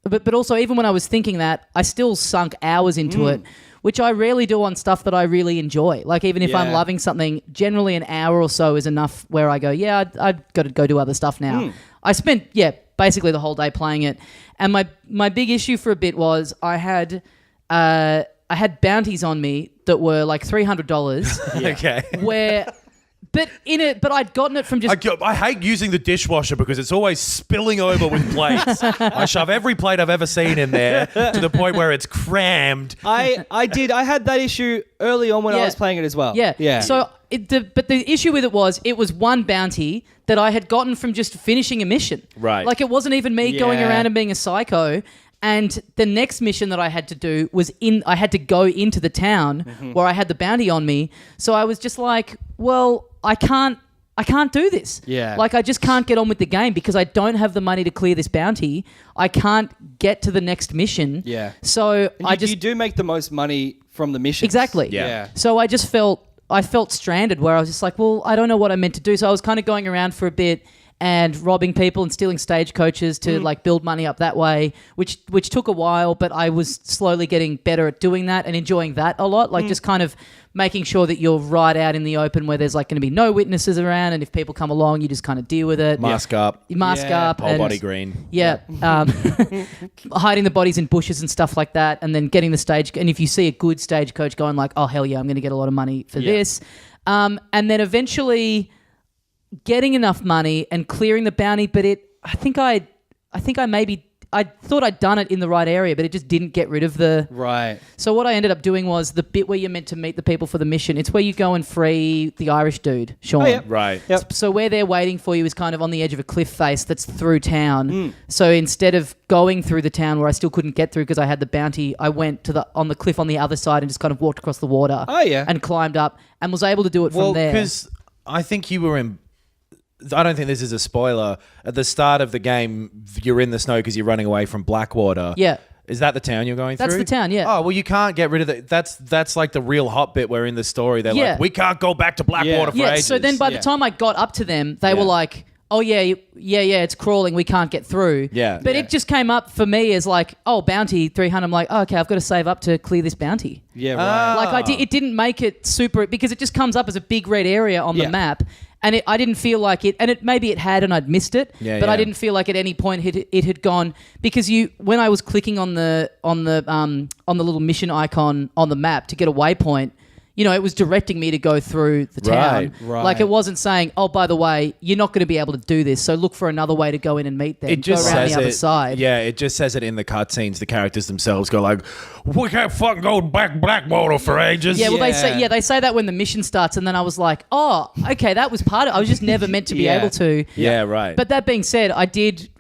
but also even when I was thinking that, I still sunk hours into it, which I rarely do on stuff that I really enjoy. Like even if I'm loving something, generally an hour or so is enough where I go, yeah, I've got to go do other stuff now. I spent, basically the whole day playing it. And my big issue for a bit was I had bounties on me that were like $300. Okay. But I'd gotten it from just... I hate using the dishwasher because it's always spilling over with plates. I shove every plate I've ever seen in there to the point where it's crammed. I had that issue early on when I was playing it as well. Yeah. So, but the issue with it was one bounty that I had gotten from just finishing a mission. Right. Like it wasn't even me going around and being a psycho. And the next mission that I had to do was I had to go into the town where I had the bounty on me. So I was just like, well, I can't do this. Yeah. Like I just can't get on with the game because I don't have the money to clear this bounty. I can't get to the next mission. Yeah. So you do make the most money from the missions. Exactly. Yeah. So I felt stranded where I was just like, well, I don't know what I meant to do. So I was kind of going around for a bit and robbing people and stealing stagecoaches to like build money up that way, which took a while, but I was slowly getting better at doing that and enjoying that a lot. Like just kind of making sure that you're right out in the open where there's like going to be no witnesses around, and if people come along, you just kind of deal with it. Mask up. Whole body green. Yeah. Hiding the bodies in bushes and stuff like that, and then getting the stage. And if you see a good stagecoach going like, oh, hell yeah, I'm going to get a lot of money for this. And then eventually getting enough money and clearing the bounty, but I thought I'd done it in the right area, but it just didn't get rid of the... Right. So what I ended up doing was the bit where you're meant to meet the people for the mission. It's where you go and free the Irish dude, Sean. Oh, yeah. Right. Yep. So where they're waiting for you is kind of on the edge of a cliff face that's through town. So instead of going through the town where I still couldn't get through because I had the bounty, I went on the cliff on the other side and just kind of walked across the water. Oh, yeah. And climbed up and was able to do it from there. Well, because I think you were in... I don't think this is a spoiler. At the start of the game, you're in the snow because you're running away from Blackwater. Yeah. Is that the town you're going through? That's the town, yeah. Oh, well, you can't get rid of it. That's like the real hot bit where in the story they're like, we can't go back to Blackwater for ages. So then by the time I got up to them, they were like, oh, yeah, it's crawling. We can't get through. Yeah. But it just came up for me as like, oh, bounty 300. I'm like, oh, okay, I've got to save up to clear this bounty. Yeah, right. Like it didn't make it super, because it just comes up as a big red area on the map. And I didn't feel like it, and maybe it had, and I'd missed it. But I didn't feel like at any point it had gone, because when I was clicking on the little mission icon on the map to get a waypoint, it was directing me to go through the town. Right. Like it wasn't saying, oh, by the way, you're not going to be able to do this, so look for another way to go in and meet them. It just go around says the other side. Yeah, it just says it in the cutscenes. The characters themselves go like, we can't fucking go back Blackwater for ages. Yeah, well, they say that when the mission starts, and then I was like, oh, okay, that was part of it. I was just never meant to be able to. Yeah, right. But that being said, I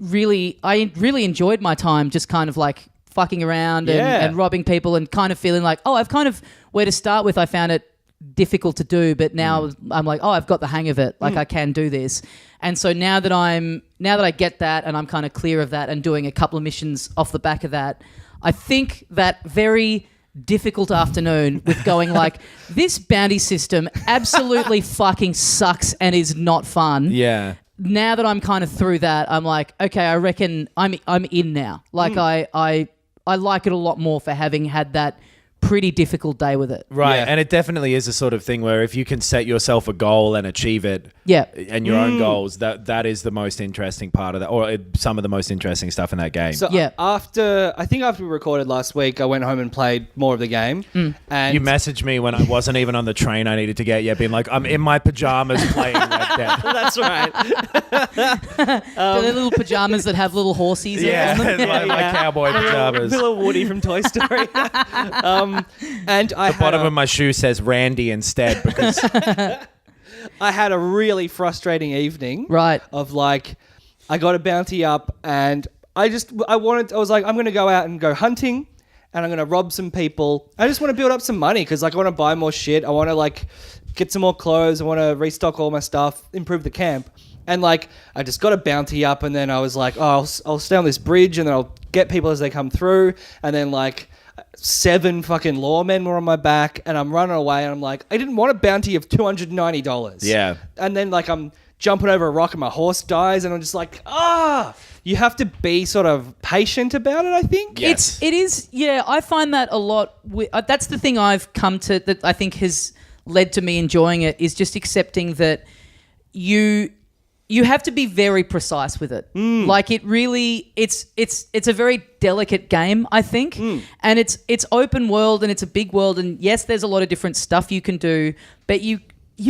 really enjoyed my time just kind of like fucking around and robbing people and kind of feeling like, oh, I've kind of, where to start with, I found it difficult to do, but now I'm like, oh, I've got the hang of it. Like I can do this. And so now that I get that and I'm kind of clear of that and doing a couple of missions off the back of that, I think that very difficult afternoon with going like, this bounty system absolutely fucking sucks and is not fun. Yeah. now that I'm kind of through that, I'm like, okay, I reckon I'm in now. Like I like it a lot more for having had that pretty difficult day with it. Right. Yeah. And it definitely is a sort of thing where if you can set yourself a goal and achieve it and your own goals, that is the most interesting part of that, or some of the most interesting stuff in that game. So after we recorded last week, I went home and played more of the game. And you messaged me when I wasn't even on the train I needed to get yet, being like, I'm in my pajamas playing Red Dead. That's right. The little pajamas that have little horsies on them. My cowboy pajamas. Little Woody from Toy Story. And the bottom of my shoe says Randy instead because I had a really frustrating evening. Right. Of like, I got a bounty up and I was like, I'm going to go out and go hunting and I'm going to rob some people. I just want to build up some money because like I want to buy more shit. I want to like get some more clothes. I want to restock all my stuff, improve the camp. And like, I just got a bounty up and then I was like, I'll stay on this bridge and then I'll get people as they come through. And then like 7 fucking lawmen were on my back and I'm running away and I'm like, I didn't want a bounty of $290. Yeah. And then like I'm jumping over a rock and my horse dies and I'm just like, you have to be sort of patient about it, I think. Yes. It is, I find that a lot. That's the thing I've come to that I think has led to me enjoying it is just accepting that you have to be very precise with it. Like it really, it's a very delicate game, I think. And it's open world and it's a big world. And yes, there's a lot of different stuff you can do, but you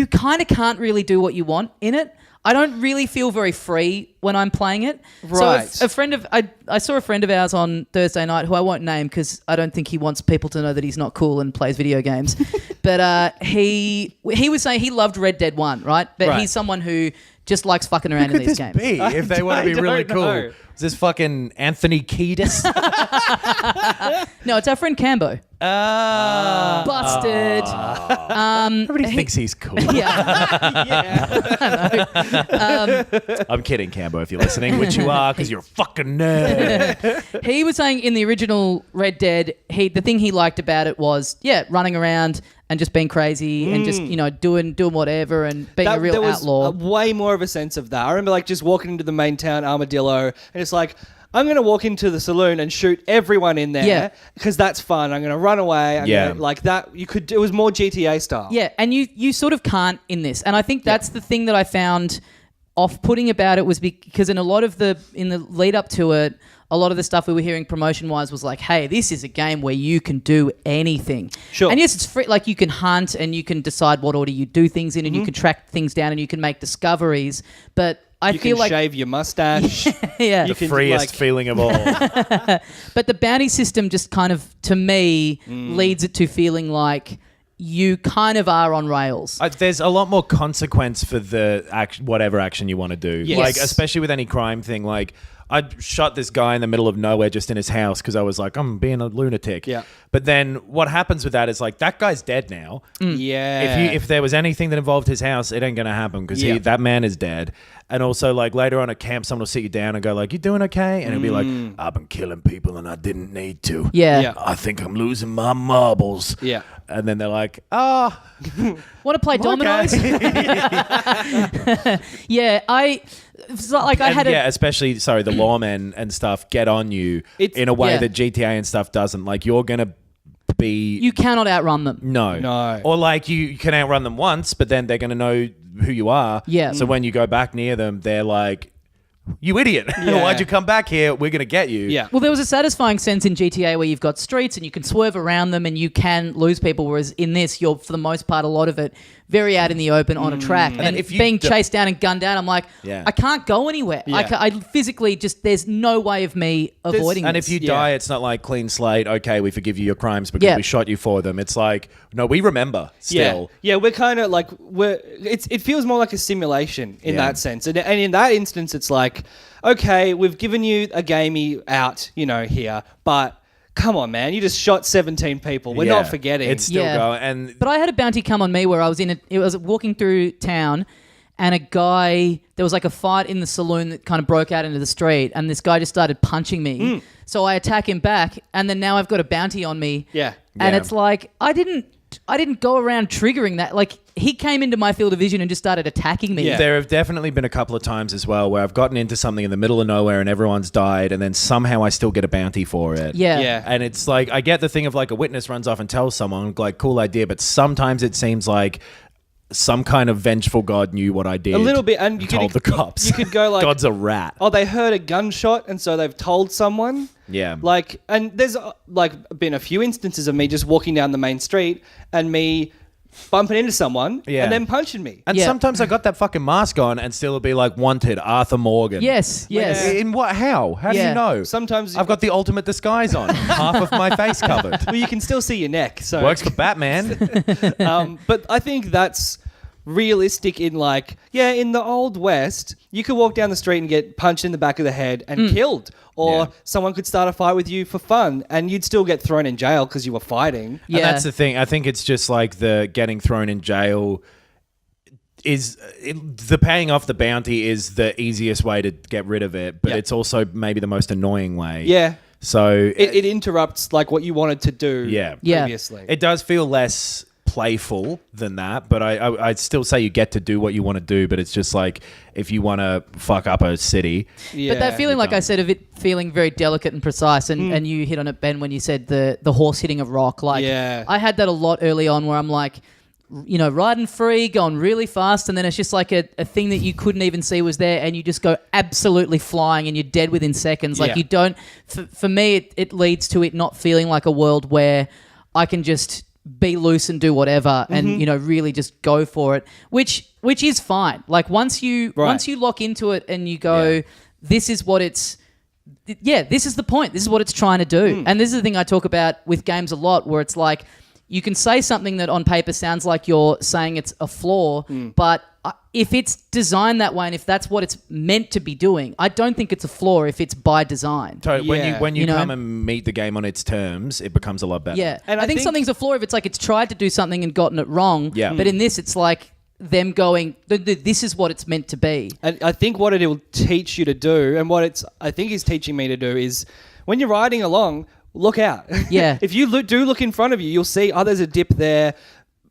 kind of can't really do what you want in it. I don't really feel very free when I'm playing it. Right. So I saw a friend of ours on Thursday night who I won't name because I don't think he wants people to know that he's not cool and plays video games. But he was saying he loved Red Dead 1, right? But he's someone who just likes fucking around in these games. If they want to be really cool. Know. Is this fucking Anthony Kiedis? No, it's our friend Cambo. Busted. Everybody thinks he's cool. I'm kidding, Cambo, if you're listening, which you are because you're a fucking nerd. He was saying in the original Red Dead, the thing he liked about it was, running around and just being crazy and just, doing whatever and being a real outlaw. There was way more of a sense of that. I remember like just walking into the main town, Armadillo, and it's like, I'm going to walk into the saloon and shoot everyone in there because that's fun. I'm going to run away. Like that. It was more GTA style. Yeah, and you sort of can't in this. And I think that's the thing that I found off-putting about it was because in the lead up to it, a lot of the stuff we were hearing promotion-wise was like, hey, this is a game where you can do anything. Sure. And yes, it's free. Like you can hunt and you can decide what order you do things in and you can track things down and you can make discoveries. But I feel like... You can shave your mustache. Yeah. The freest feeling of all. But the bounty system just kind of, to me, leads it to feeling like you kind of are on rails. There's a lot more consequence for the whatever action you want to do. Yes. Like, especially with any crime thing, like... I shot this guy in the middle of nowhere just in his house because I was like, I'm being a lunatic. Yeah. But then what happens with that is like, that guy's dead now. Yeah. If there was anything that involved his house, it ain't going to happen because that man is dead. And also like later on at camp, someone will sit you down and go like, you doing okay? And it'll be like, I've been killing people and I didn't need to. Yeah. I think I'm losing my marbles. Yeah. And then they're like, want to play dominoes? Especially the lawmen and stuff get on you in a way that GTA and stuff doesn't. Like you're gonna be. You cannot outrun them. No. Or like you can outrun them once, but then they're gonna know who you are. Yeah. So when you go back near them, they're like, you idiot. Yeah. Why'd you come back here? We're going to get you. Yeah. Well, there was a satisfying sense in GTA where you've got streets and you can swerve around them and you can lose people, whereas in this, you're, for the most part, a lot of it, very out in the open on a track. And if being chased down and gunned down, I'm like, I can't go anywhere. Yeah. I physically just, there's no way of me avoiding this. And if you die, it's not like clean slate, okay, we forgive you your crimes because we shot you for them. It's like, no, we remember still. Yeah, we're kind of like, it feels more like a simulation in that sense. And in that instance, it's like, okay, we've given you a gamey out, here, but come on, man, you just shot 17 people. We're not forgetting. It's still going. But I had a bounty come on me where I was it was walking through town and a guy, there was like a fight in the saloon that kind of broke out into the street and this guy just started punching me. So I attack him back and then now I've got a bounty on me. Yeah. And it's like, I didn't go around triggering that. Like, he came into my field of vision and just started attacking me. Yeah. There have definitely been a couple of times as well where I've gotten into something in the middle of nowhere and everyone's died, and then somehow I still get a bounty for it. Yeah. And it's like, I get the thing of like a witness runs off and tells someone, like, cool idea, but sometimes it seems like some kind of vengeful god knew what I did. A little bit, and you told the cops. You could go like, God's a rat. Oh, they heard a gunshot, and so they've told someone. Yeah. Like, and there's like been a few instances of me just walking down the main street and me bumping into someone and then punching me. And sometimes I got that fucking mask on and still it'll be like, wanted Arthur Morgan. Yes. In what? How do you know? Sometimes I've got the ultimate disguise on. Half of my face covered. Well, you can still see your neck. So works for Batman. But I think that's realistic in like, in the Old West, you could walk down the street and get punched in the back of the head and killed. Or someone could start a fight with you for fun and you'd still get thrown in jail because you were fighting. Yeah. And that's the thing. I think it's just like the getting thrown in jail the paying off the bounty is the easiest way to get rid of it, but it's also maybe the most annoying way. Yeah. So it interrupts like what you wanted to do previously. It does feel less playful than that, but I'd still say you get to do what you want to do, but it's just like if you want to fuck up a city. Yeah, but that feeling, like I said, of it feeling very delicate and precise, and you hit on it, Ben, when you said the horse hitting a rock. Like, I had that a lot early on where I'm like, riding free, going really fast, and then it's just like a thing that you couldn't even see was there, and you just go absolutely flying and you're dead within seconds. Like, you don't... For me, it leads to it not feeling like a world where I can just be loose and do whatever and, really just go for it, which is fine. Like, once you lock into it and you go, this is what it's... this is the point. This is what it's trying to do. And this is the thing I talk about with games a lot, where it's like, you can say something that on paper sounds like you're saying it's a flaw, but if it's designed that way and if that's what it's meant to be doing, I don't think it's a flaw if it's by design. So when you come and meet the game on its terms, it becomes a lot better. Yeah, and I think something's a flaw if it's like it's tried to do something and gotten it wrong. Yeah. But in this, it's like them going, this is what it's meant to be. And I think what it will teach you to do, and what I think is teaching me to do, is when you're riding along, look out. Yeah. If you do look in front of you, you'll see, there's a dip there.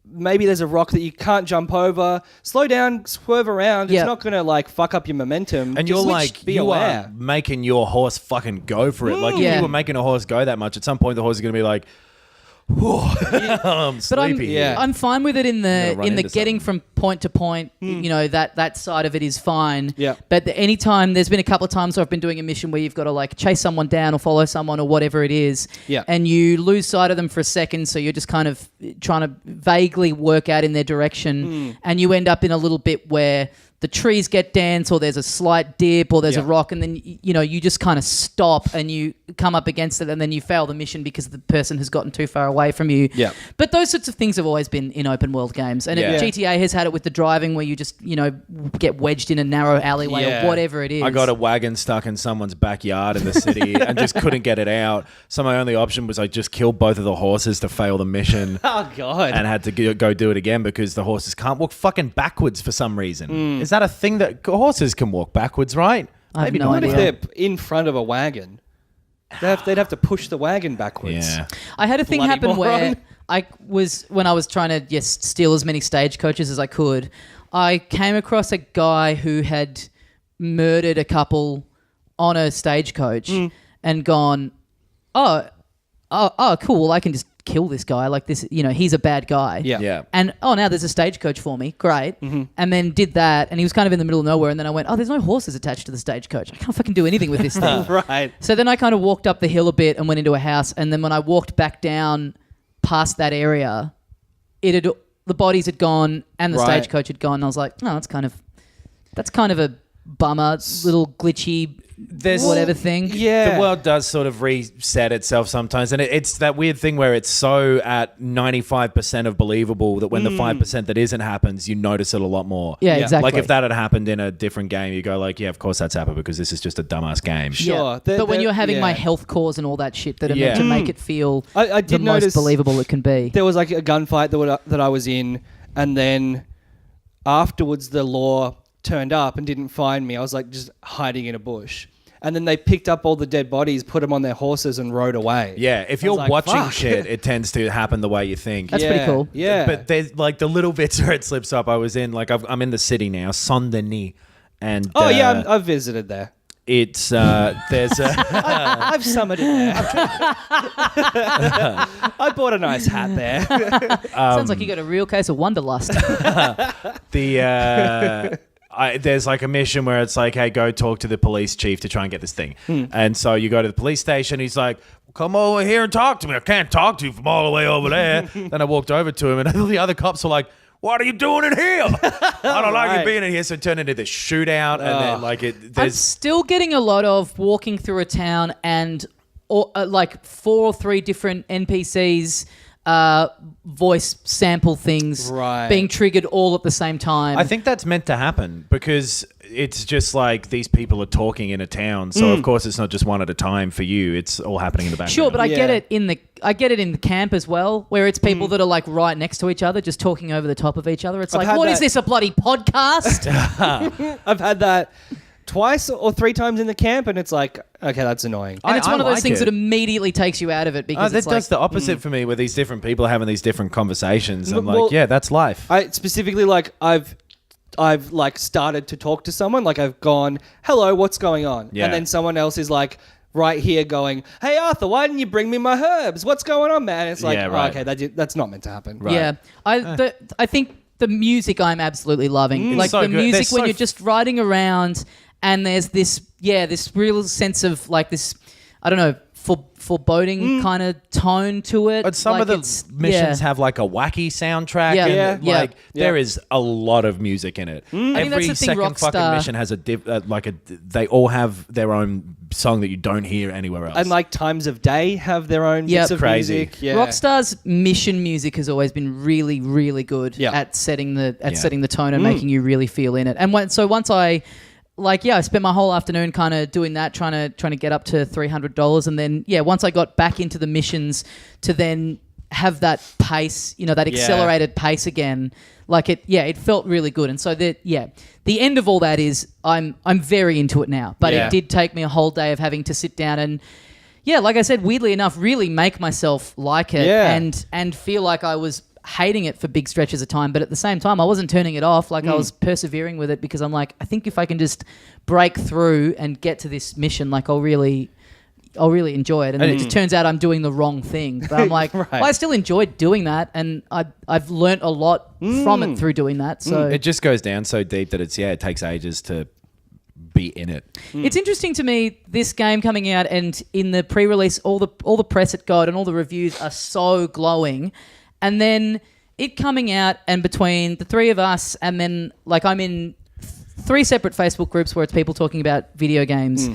Maybe there's a rock that you can't jump over. Slow down, swerve around. It's not going to like fuck up your momentum. And you're like, you are making your horse fucking go for it. Like, if you were making a horse go that much, at some point the horse is going to be like, I'm sleepy. But I'm fine with it in the getting from point to point. That side of it is fine. Yeah. But anytime, there's been a couple of times where I've been doing a mission where you've got to like chase someone down or follow someone or whatever it is. Yeah. And you lose sight of them for a second, so you're just kind of trying to vaguely work out in their direction, and you end up in a little bit where the trees get dense, or there's a slight dip, or there's a rock, and then you just kind of stop and you come up against it, and then you fail the mission because the person has gotten too far away from you. Yeah. But those sorts of things have always been in open world games, and GTA has had it with the driving, where you just get wedged in a narrow alleyway or whatever it is. I got a wagon stuck in someone's backyard in the city and just couldn't get it out. So my only option was I just killed both of the horses to fail the mission. Oh God! And had to go do it again because the horses can't walk fucking backwards for some reason. Is that a thing that horses can walk backwards, right? I have no idea. If they're in front of a wagon, they'd have to push the wagon backwards. Yeah. I had a thing happen where when I was trying to steal as many stagecoaches as I could, I came across a guy who had murdered a couple on a stagecoach and gone, oh, cool, well, I can just kill this guy. Like this, he's a bad guy. Yeah. And, now there's a stagecoach for me. Great. And then did that, and he was kind of in the middle of nowhere, and then I went, there's no horses attached to the stagecoach. I can't fucking do anything with this thing. Right. So then I kind of walked up the hill a bit and went into a house, and then when I walked back down past that area, the bodies had gone and the stagecoach had gone, and I was like, that's kind of a bummer, little glitchy whatever thing. Yeah. The world does sort of reset itself sometimes, and it's that weird thing where it's so at 95% of believable that when the 5% that isn't happens, you notice it a lot more. Yeah, exactly. Like if that had happened in a different game, you go like, of course that's happened because this is just a dumbass game. Sure. Yeah. But when you're having my health cores and all that shit that are meant to make it feel I did the most believable it can be. There was like a gunfight that I was in, and then afterwards the law turned up and didn't find me. I was like just hiding in a bush. and then they picked up all the dead bodies, put them on their horses, and rode away. Yeah, if you're watching shit, it tends to happen the way you think. That's pretty cool. Yeah, but there's like the little bits where it slips up. I was in I'm in the city now, Saint-Denis, and I've visited there. It's there's a I've summered in there. I bought a nice hat there. Sounds like you got a real case of wanderlust. There's like a mission where it's like, hey, go talk to the police chief to try and get this thing. And so you go to the police station. He's like, come over here and talk to me. I can't talk to you from all the way over there. Then I walked over to him, and all the other cops were like, what are you doing in here? I don't like you being in here. So it turned into this shootout. And then I'm still getting a lot of walking through a town and like 4 or 3 different NPCs voice sample things being triggered all at the same time. I think that's meant to happen because it's just like these people are talking in a town, so of course it's not just one at a time for you. It's all happening in the background. Sure, but I get it in the camp as well, where it's people that are like right next to each other, just talking over the top of each other. It's like, what is this, a bloody podcast? I've had that twice or 3 times in the camp, and it's like, okay, that's annoying. And it's one of those things that immediately takes you out of it because that does the opposite for me, where these different people are having these different conversations. I'm like, yeah, that's life. I specifically I've like started to talk to someone, like I've gone, hello, what's going on? Yeah. And then someone else is like right here going, hey Arthur, why didn't you bring me my herbs? What's going on, man? It's like, okay, that's not meant to happen. Right. Yeah, I think the music I'm absolutely loving. Like so the music when you're just riding around and there's this real sense of like this, I don't know, foreboding kind of tone to it. But some of the missions have like a wacky soundtrack. There is a lot of music in it. Every second fucking mission has they all have their own song that you don't hear anywhere else. And like Times of Day have their own bits of music. Yeah. Rockstar's mission music has always been really, really good at setting the tone and making you really feel in it. And once I spent my whole afternoon kind of doing that, trying to get up to $300. And then, once I got back into the missions to then have that pace, that accelerated pace again, it felt really good. And so the end of all that is I'm very into it now. But it did take me a whole day of having to sit down and, like I said, weirdly enough, really make myself like it and feel like I was hating it for big stretches of time, but at the same time I wasn't turning it off. I was persevering with it because I'm like, I think if I can just break through and get to this mission, like I'll really enjoy it. And then it just turns out I'm doing the wrong thing, but I'm like, well, I still enjoyed doing that, and I've learnt a lot from it through doing that. So it just goes down so deep that it takes ages to be in it. It's interesting to me, this game coming out, and in the pre-release, all the press it got and all the reviews are so glowing. And then it coming out, and between the 3 of us, and then like I'm in 3 separate Facebook groups where it's people talking about video games,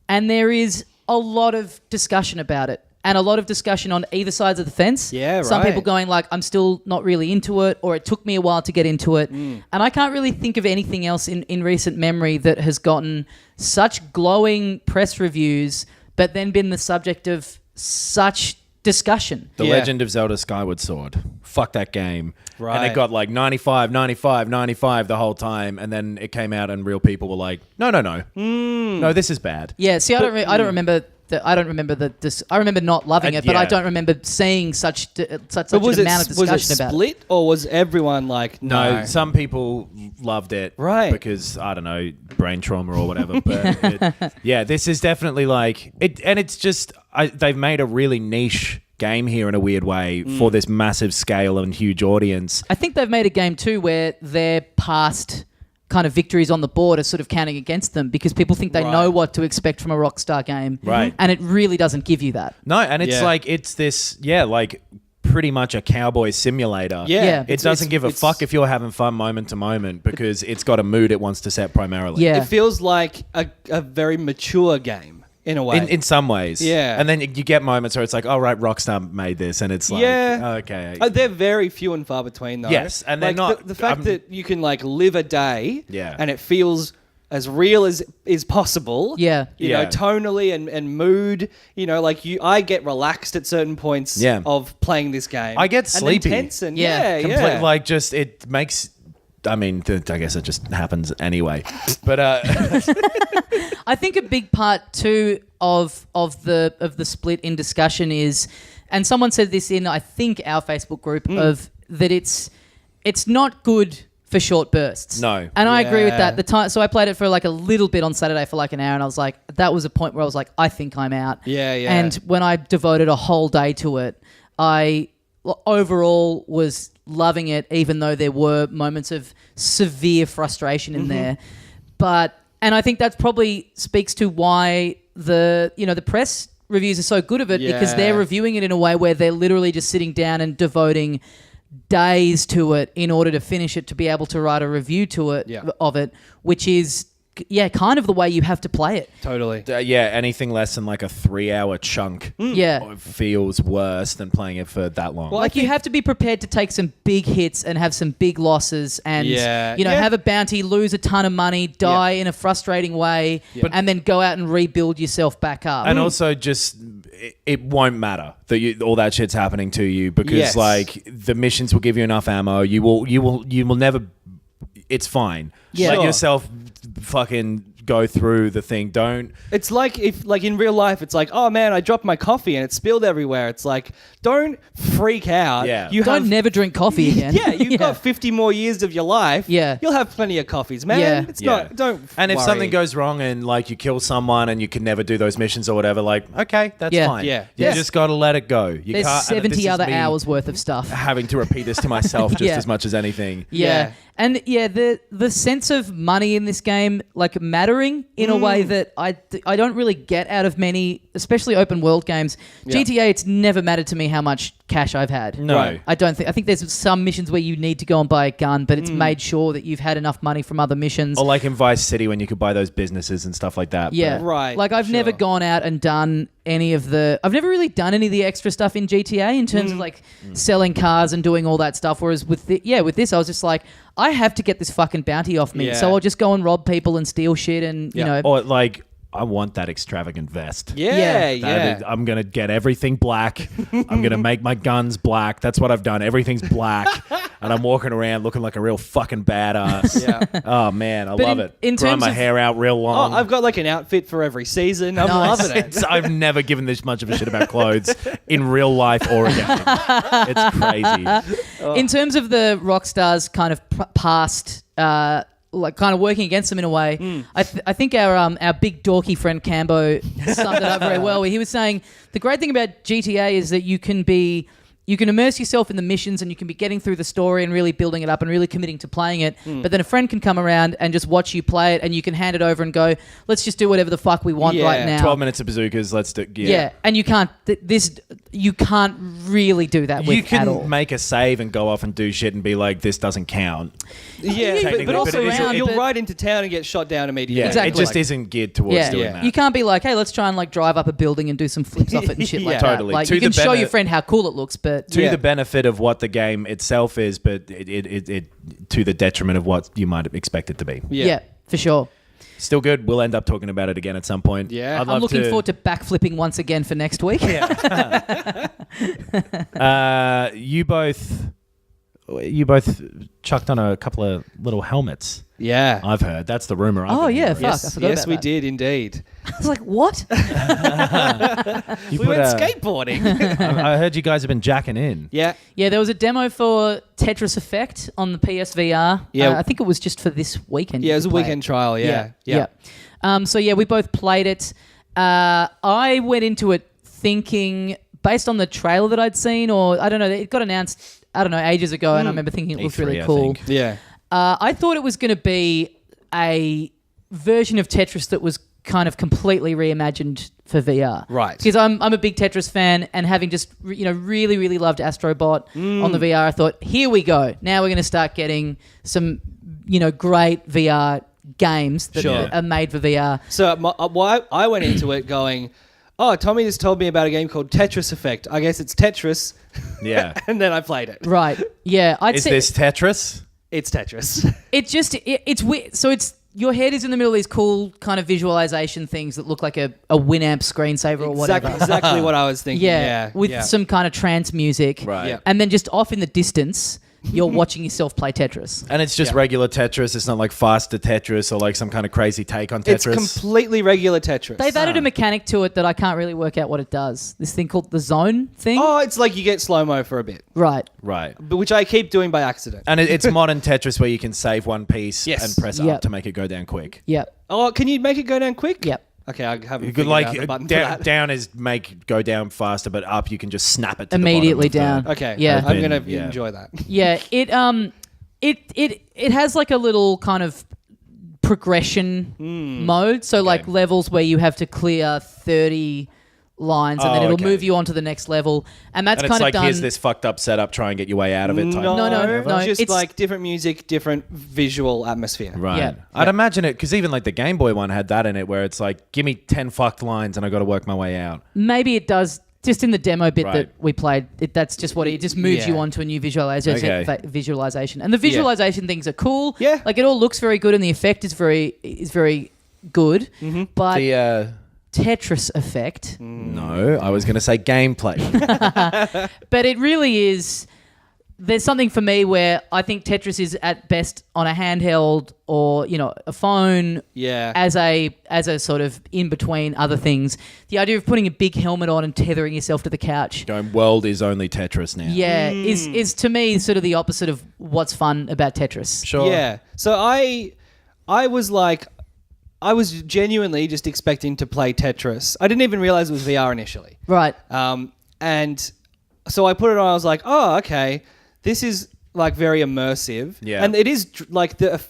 and there is a lot of discussion about it, and a lot of discussion on either sides of the fence. Yeah, right. Some people going like, I'm still not really into it, or it took me a while to get into it. And I can't really think of anything else in recent memory that has gotten such glowing press reviews, but then been the subject of such discussion. The Legend of Zelda Skyward Sword. Fuck that game. Right. And it got like 95 the whole time, and then it came out and real people were like, no. No, this is bad. Yeah, see, I don't remember I remember not loving it, but I don't remember seeing such an amount of discussion about it. Was it split, or was everyone like, no? Some people loved it, right? Because I don't know, brain trauma or whatever. But this is definitely like it, and it's just they've made a really niche game here in a weird way for this massive scale and huge audience. I think they've made a game too where their past kind of victories on the board are sort of counting against them because people think they know what to expect from a Rockstar game. Right. And it really doesn't give you that. No, and it's like, it's this, like pretty much a cowboy simulator. Yeah. It doesn't give a fuck if you're having fun moment to moment because it's got a mood it wants to set primarily. Yeah. It feels like a very mature game. In a way. In some ways. Yeah. And then you get moments where it's like, oh, right, Rockstar made this. And it's like, okay. They're very few and far between, though. Yes. And they're not... The fact that you can, like, live a day and it feels as real as is possible. Yeah. You know, tonally and mood. You know, like, I get relaxed at certain points of playing this game. I get sleepy. And tense and yeah. Like, just, it makes... I mean, I guess it just happens anyway. But I think a big part too of the split in discussion is, and someone said this in I think our Facebook group of that it's not good for short bursts. No. And I agree with that. So I played it for like a little bit on Saturday for like an hour, and I was like, that was a point where I was like, I think I'm out. Yeah. And when I devoted a whole day to it, I overall was loving it, even though there were moments of severe frustration in there. And I think that probably speaks to why the press reviews are so good of it, because they're reviewing it in a way where they're literally just sitting down and devoting days to it in order to finish it, to be able to write a review to it of it, which is kind of the way you have to play it. Totally. Anything less than like a 3-hour chunk feels worse than playing it for that long. Well, like you have to be prepared to take some big hits and have some big losses and have a bounty, lose a ton of money, die in a frustrating way, and then go out and rebuild yourself back up. And also just it won't matter that all that shit's happening to you, because like the missions will give you enough ammo. You will never. It's fine. Let yourself fucking go through the thing. Don't. It's like if, like in real life, it's like, oh man, I dropped my coffee and it spilled everywhere. It's like, don't freak out. Yeah. Never drink coffee again. You've got 50 more years of your life. Yeah. You'll have plenty of coffees, man. Yeah. It's not. Don't. And if worry. something goes wrong and like you kill someone and you can never do those missions or whatever, like okay, that's fine. Yeah. You just got to let it go. You There's can't, 70 other hours worth of stuff. Having to repeat this to myself just as much as anything. Yeah. And the sense of money in this game, like mattering in a way that I don't really get out of many, especially open world games. GTA, it's never mattered to me how much cash I've had. No. Right. I think there's some missions where you need to go and buy a gun, but it's made sure that you've had enough money from other missions. Or like in Vice City when you could buy those businesses and stuff like that. Yeah. Right. Like I've never gone out and done I've never really done any of the extra stuff in GTA in terms of like selling cars and doing all that stuff. Whereas with this, I was just like, I have to get this fucking bounty off me. So I'll just go and rob people and steal shit and, you know. Or like, I want that extravagant vest. Yeah. I'm going to get everything black. I'm going to make my guns black. That's what I've done. Everything's black. And I'm walking around looking like a real fucking badass. Oh, man. I love it. Growing my hair out real long. I've got like an outfit for every season. I'm loving it. I've never given this much of a shit about clothes in real life or a game. It's crazy. In terms of the Rockstar's kind of past... like kind of working against them in a way. I think our big dorky friend Cambo summed it up very well. He was saying the great thing about GTA is that you can immerse yourself in the missions and you can be getting through the story and really building it up and really committing to playing it. But then a friend can come around and just watch you play it and you can hand it over and go, let's just do whatever the fuck we want right now. 12 minutes of bazookas, let's do and you can't you can't really do that with at all. You can make a save and go off and do shit and be like, this doesn't count. But also you'll but- ride into town and get shot down immediately. Yeah, Exactly. it just isn't geared towards doing that. You can't be like, hey, let's try and like drive up a building and do some flips off it and shit like totally. that. Like you can show your friend how cool it looks, but to the benefit of what the game itself is, but it to the detriment of what you might expect it to be. Yeah, for sure. Still good. We'll end up talking about it again at some point. Yeah. I'm looking forward to backflipping once again for next week. You both chucked on a couple of little helmets. Yeah. I've heard. That's the rumor. Fuck. I forgot Yes, about we that. did indeed. I was like, what? We went skateboarding. I heard you guys have been jacking in. Yeah, there was a demo for Tetris Effect on the PSVR. I think it was just for this weekend. Yeah, it was a weekend trial. Yeah. We both played it. I went into it thinking, based on the trailer that I'd seen, or I don't know, it got announced, ages ago, and I remember thinking it looked really cool. Yeah. I thought it was going to be a version of Tetris that was kind of completely reimagined for VR. Right. Because I'm a big Tetris fan, and having just really, really loved Astrobot on the VR, I thought, here we go. Now we're going to start getting some, great VR games that are made for VR. So I went into it going, oh, Tommy just told me about a game called Tetris Effect. I guess it's Tetris. Yeah. And then I played it. Right. Yeah. Is this Tetris? It's Tetris. It's weird. So your head is in the middle of these cool kind of visualization things that look like a Winamp screensaver or whatever. Exactly what I was thinking. Yeah. With some kind of trance music. Right. Yeah. And then just off in the distance, you're watching yourself play Tetris. And it's just regular Tetris. It's not like faster Tetris or like some kind of crazy take on Tetris. It's completely regular Tetris. They've added a mechanic to it that I can't really work out what it does. This thing called the zone thing. Oh, it's like you get slow-mo for a bit. Right. But which I keep doing by accident. And it's modern Tetris where you can save one piece and press up to make it go down quick. Yep. Oh, can you make it go down quick? Yep. Okay, I haven't You could figured out the button for that. down is go down faster, but up you can just snap it to immediately the bottom. down. Okay, yeah, I'm gonna enjoy that. Yeah, it has like a little kind of progression mode. So like levels where you have to clear 30 lines and then it'll move you on to the next level. And that's And kind it's of like, done. here's this fucked up setup, try and get your way out of it. Type No. Just It's like different music, different visual atmosphere. Right. Yeah. I'd imagine it, because even like the Game Boy one had that in it where it's like, give me 10 fucked lines and I got to work my way out. Maybe it does. Just in the demo bit Right. that we played, that's just what it just moves you on to a new visualization. And the visualization things are cool. Yeah. Like it all looks very good and the effect is very good. But The Tetris Effect. no, I was going to say gameplay. But it really is. There's something for me where I think Tetris is at best on a handheld or a phone. Yeah. As a sort of in between other things. The idea of putting a big helmet on and tethering yourself to the couch. Going, world is only Tetris now. Yeah, is to me sort of the opposite of what's fun about Tetris. Sure. Yeah. So I was like, I was genuinely just expecting to play Tetris. I didn't even realize it was VR initially. Right. And so I put it on. I was like, oh, okay. This is like very immersive. Yeah. And it is like the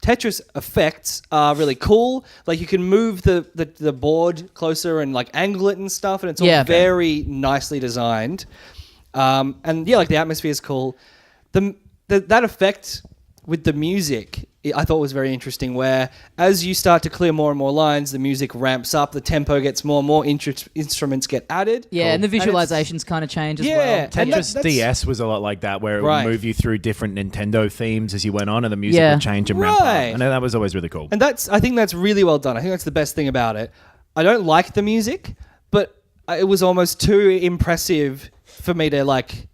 Tetris effects are really cool. Like you can move the board closer and like angle it and stuff. And it's all very nicely designed. And yeah, like the atmosphere is cool. That effect with the music, I thought was very interesting, where as you start to clear more and more lines, the music ramps up, the tempo gets more and more, instruments get added. Yeah, and the visualizations kind of change as well. Tetris DS was a lot like that, where it would move you through different Nintendo themes as you went on, and the music would change and ramp up. And that was always really cool. And I think that's really well done. I think that's the best thing about it. I don't like the music, but it was almost too impressive for me to like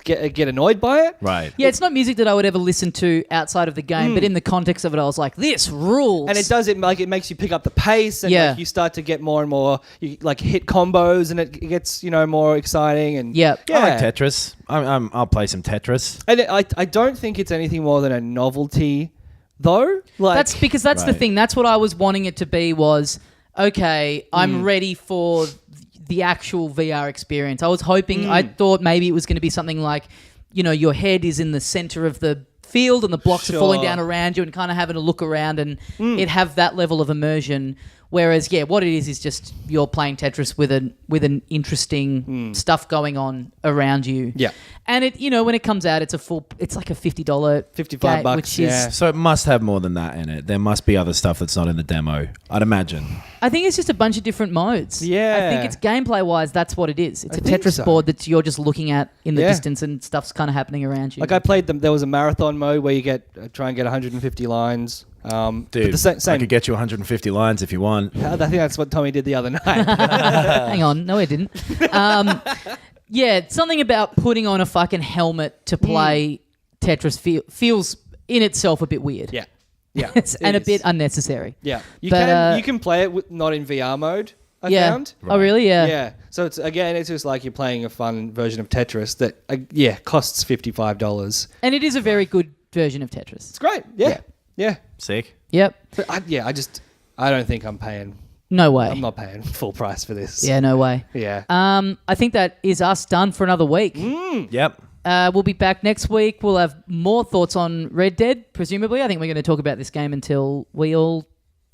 get annoyed by it. Right. Yeah, it's not music that I would ever listen to outside of the game, but in the context of it, I was like, this rules. And it makes you pick up the pace, and like, you start to get more and more, you like hit combos, and it gets more exciting. And yeah, I like Tetris. I'll play some Tetris. And I don't think it's anything more than a novelty, though. Like that's because that's the thing. That's what I was wanting it to be. Was okay. I'm ready for the actual VR experience. I was hoping, I thought maybe it was going to be something like, your head is in the center of the field and the blocks are falling down around you and kind of having a look around and it have that level of immersion. Whereas, what it is just you're playing Tetris with an interesting stuff going on around you. Yeah. And it, when it comes out, it's like a $50, $55, which is, So it must have more than that in it. There must be other stuff that's not in the demo, I'd imagine. I think it's just a bunch of different modes. Yeah. I think it's gameplay-wise, that's what it is. It's a Tetris board that you're just looking at in the distance and stuff's kind of happening around you. Like I played them. There was a marathon mode where you try and get 150 lines. Dude, same. I could get you 150 lines if you want. I think that's what Tommy did the other night. Hang on. No, I didn't. Something about putting on a fucking helmet to play Tetris feels in itself a bit weird. Yeah. Yeah. And a bit unnecessary. Yeah. You can play it not in VR mode, I found. Right. Oh, really? Yeah. Yeah. So it's just like you're playing a fun version of Tetris that, costs $55. And it is a very good version of Tetris. It's great. Yeah. Sick. Yep. But I don't think I'm paying. No way. I'm not paying full price for this. Yeah, no way. Yeah. I think that is us done for another week. Yep. We'll be back next week. We'll have more thoughts on Red Dead, presumably. I think we're going to talk about this game until we all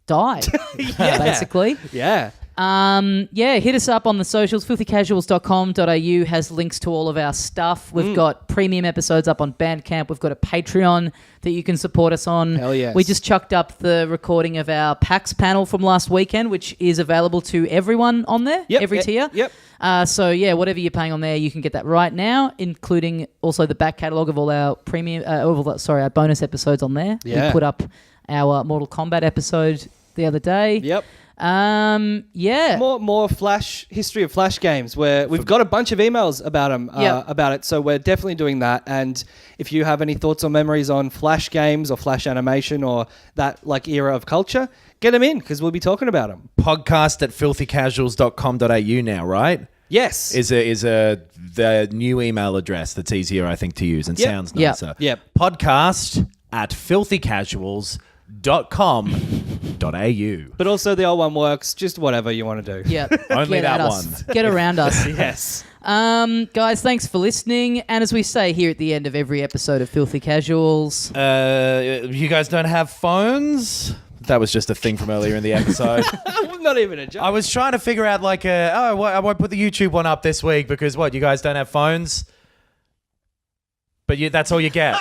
die, basically. Yeah. Hit us up on the socials. filthycasuals.com.au has links to all of our stuff. We've got premium episodes up on Bandcamp. We've got a Patreon that you can support us on. Hell yes. We just chucked up the recording of our PAX panel from last weekend, which is available to everyone on there, every tier. Yep. Whatever you're paying on there, you can get that right now, including also the back catalogue of all our our bonus episodes on there. Yeah. We put up our Mortal Kombat episode the other day. Yep. Yeah. More Flash history of Flash games where we've got a bunch of emails about them about it. So we're definitely doing that. And if you have any thoughts or memories on Flash games or Flash animation or that like era of culture, get them in because we'll be talking about them. Podcast at filthycasuals.com.au now, right? Yes. Is the new email address that's easier, I think, to use and sounds nicer. Yep. Podcast at filthycasuals.com.au. But also the old one works, just whatever you want to do. Yeah. Only that us. one. Get around us. Yes. Guys, thanks for listening. And as we say here at the end of every episode of Filthy Casuals... You guys don't have phones? That was just a thing from earlier in the episode. Not even a joke. I was trying to figure out I won't put the YouTube one up this week because you guys don't have phones? But that's all you get.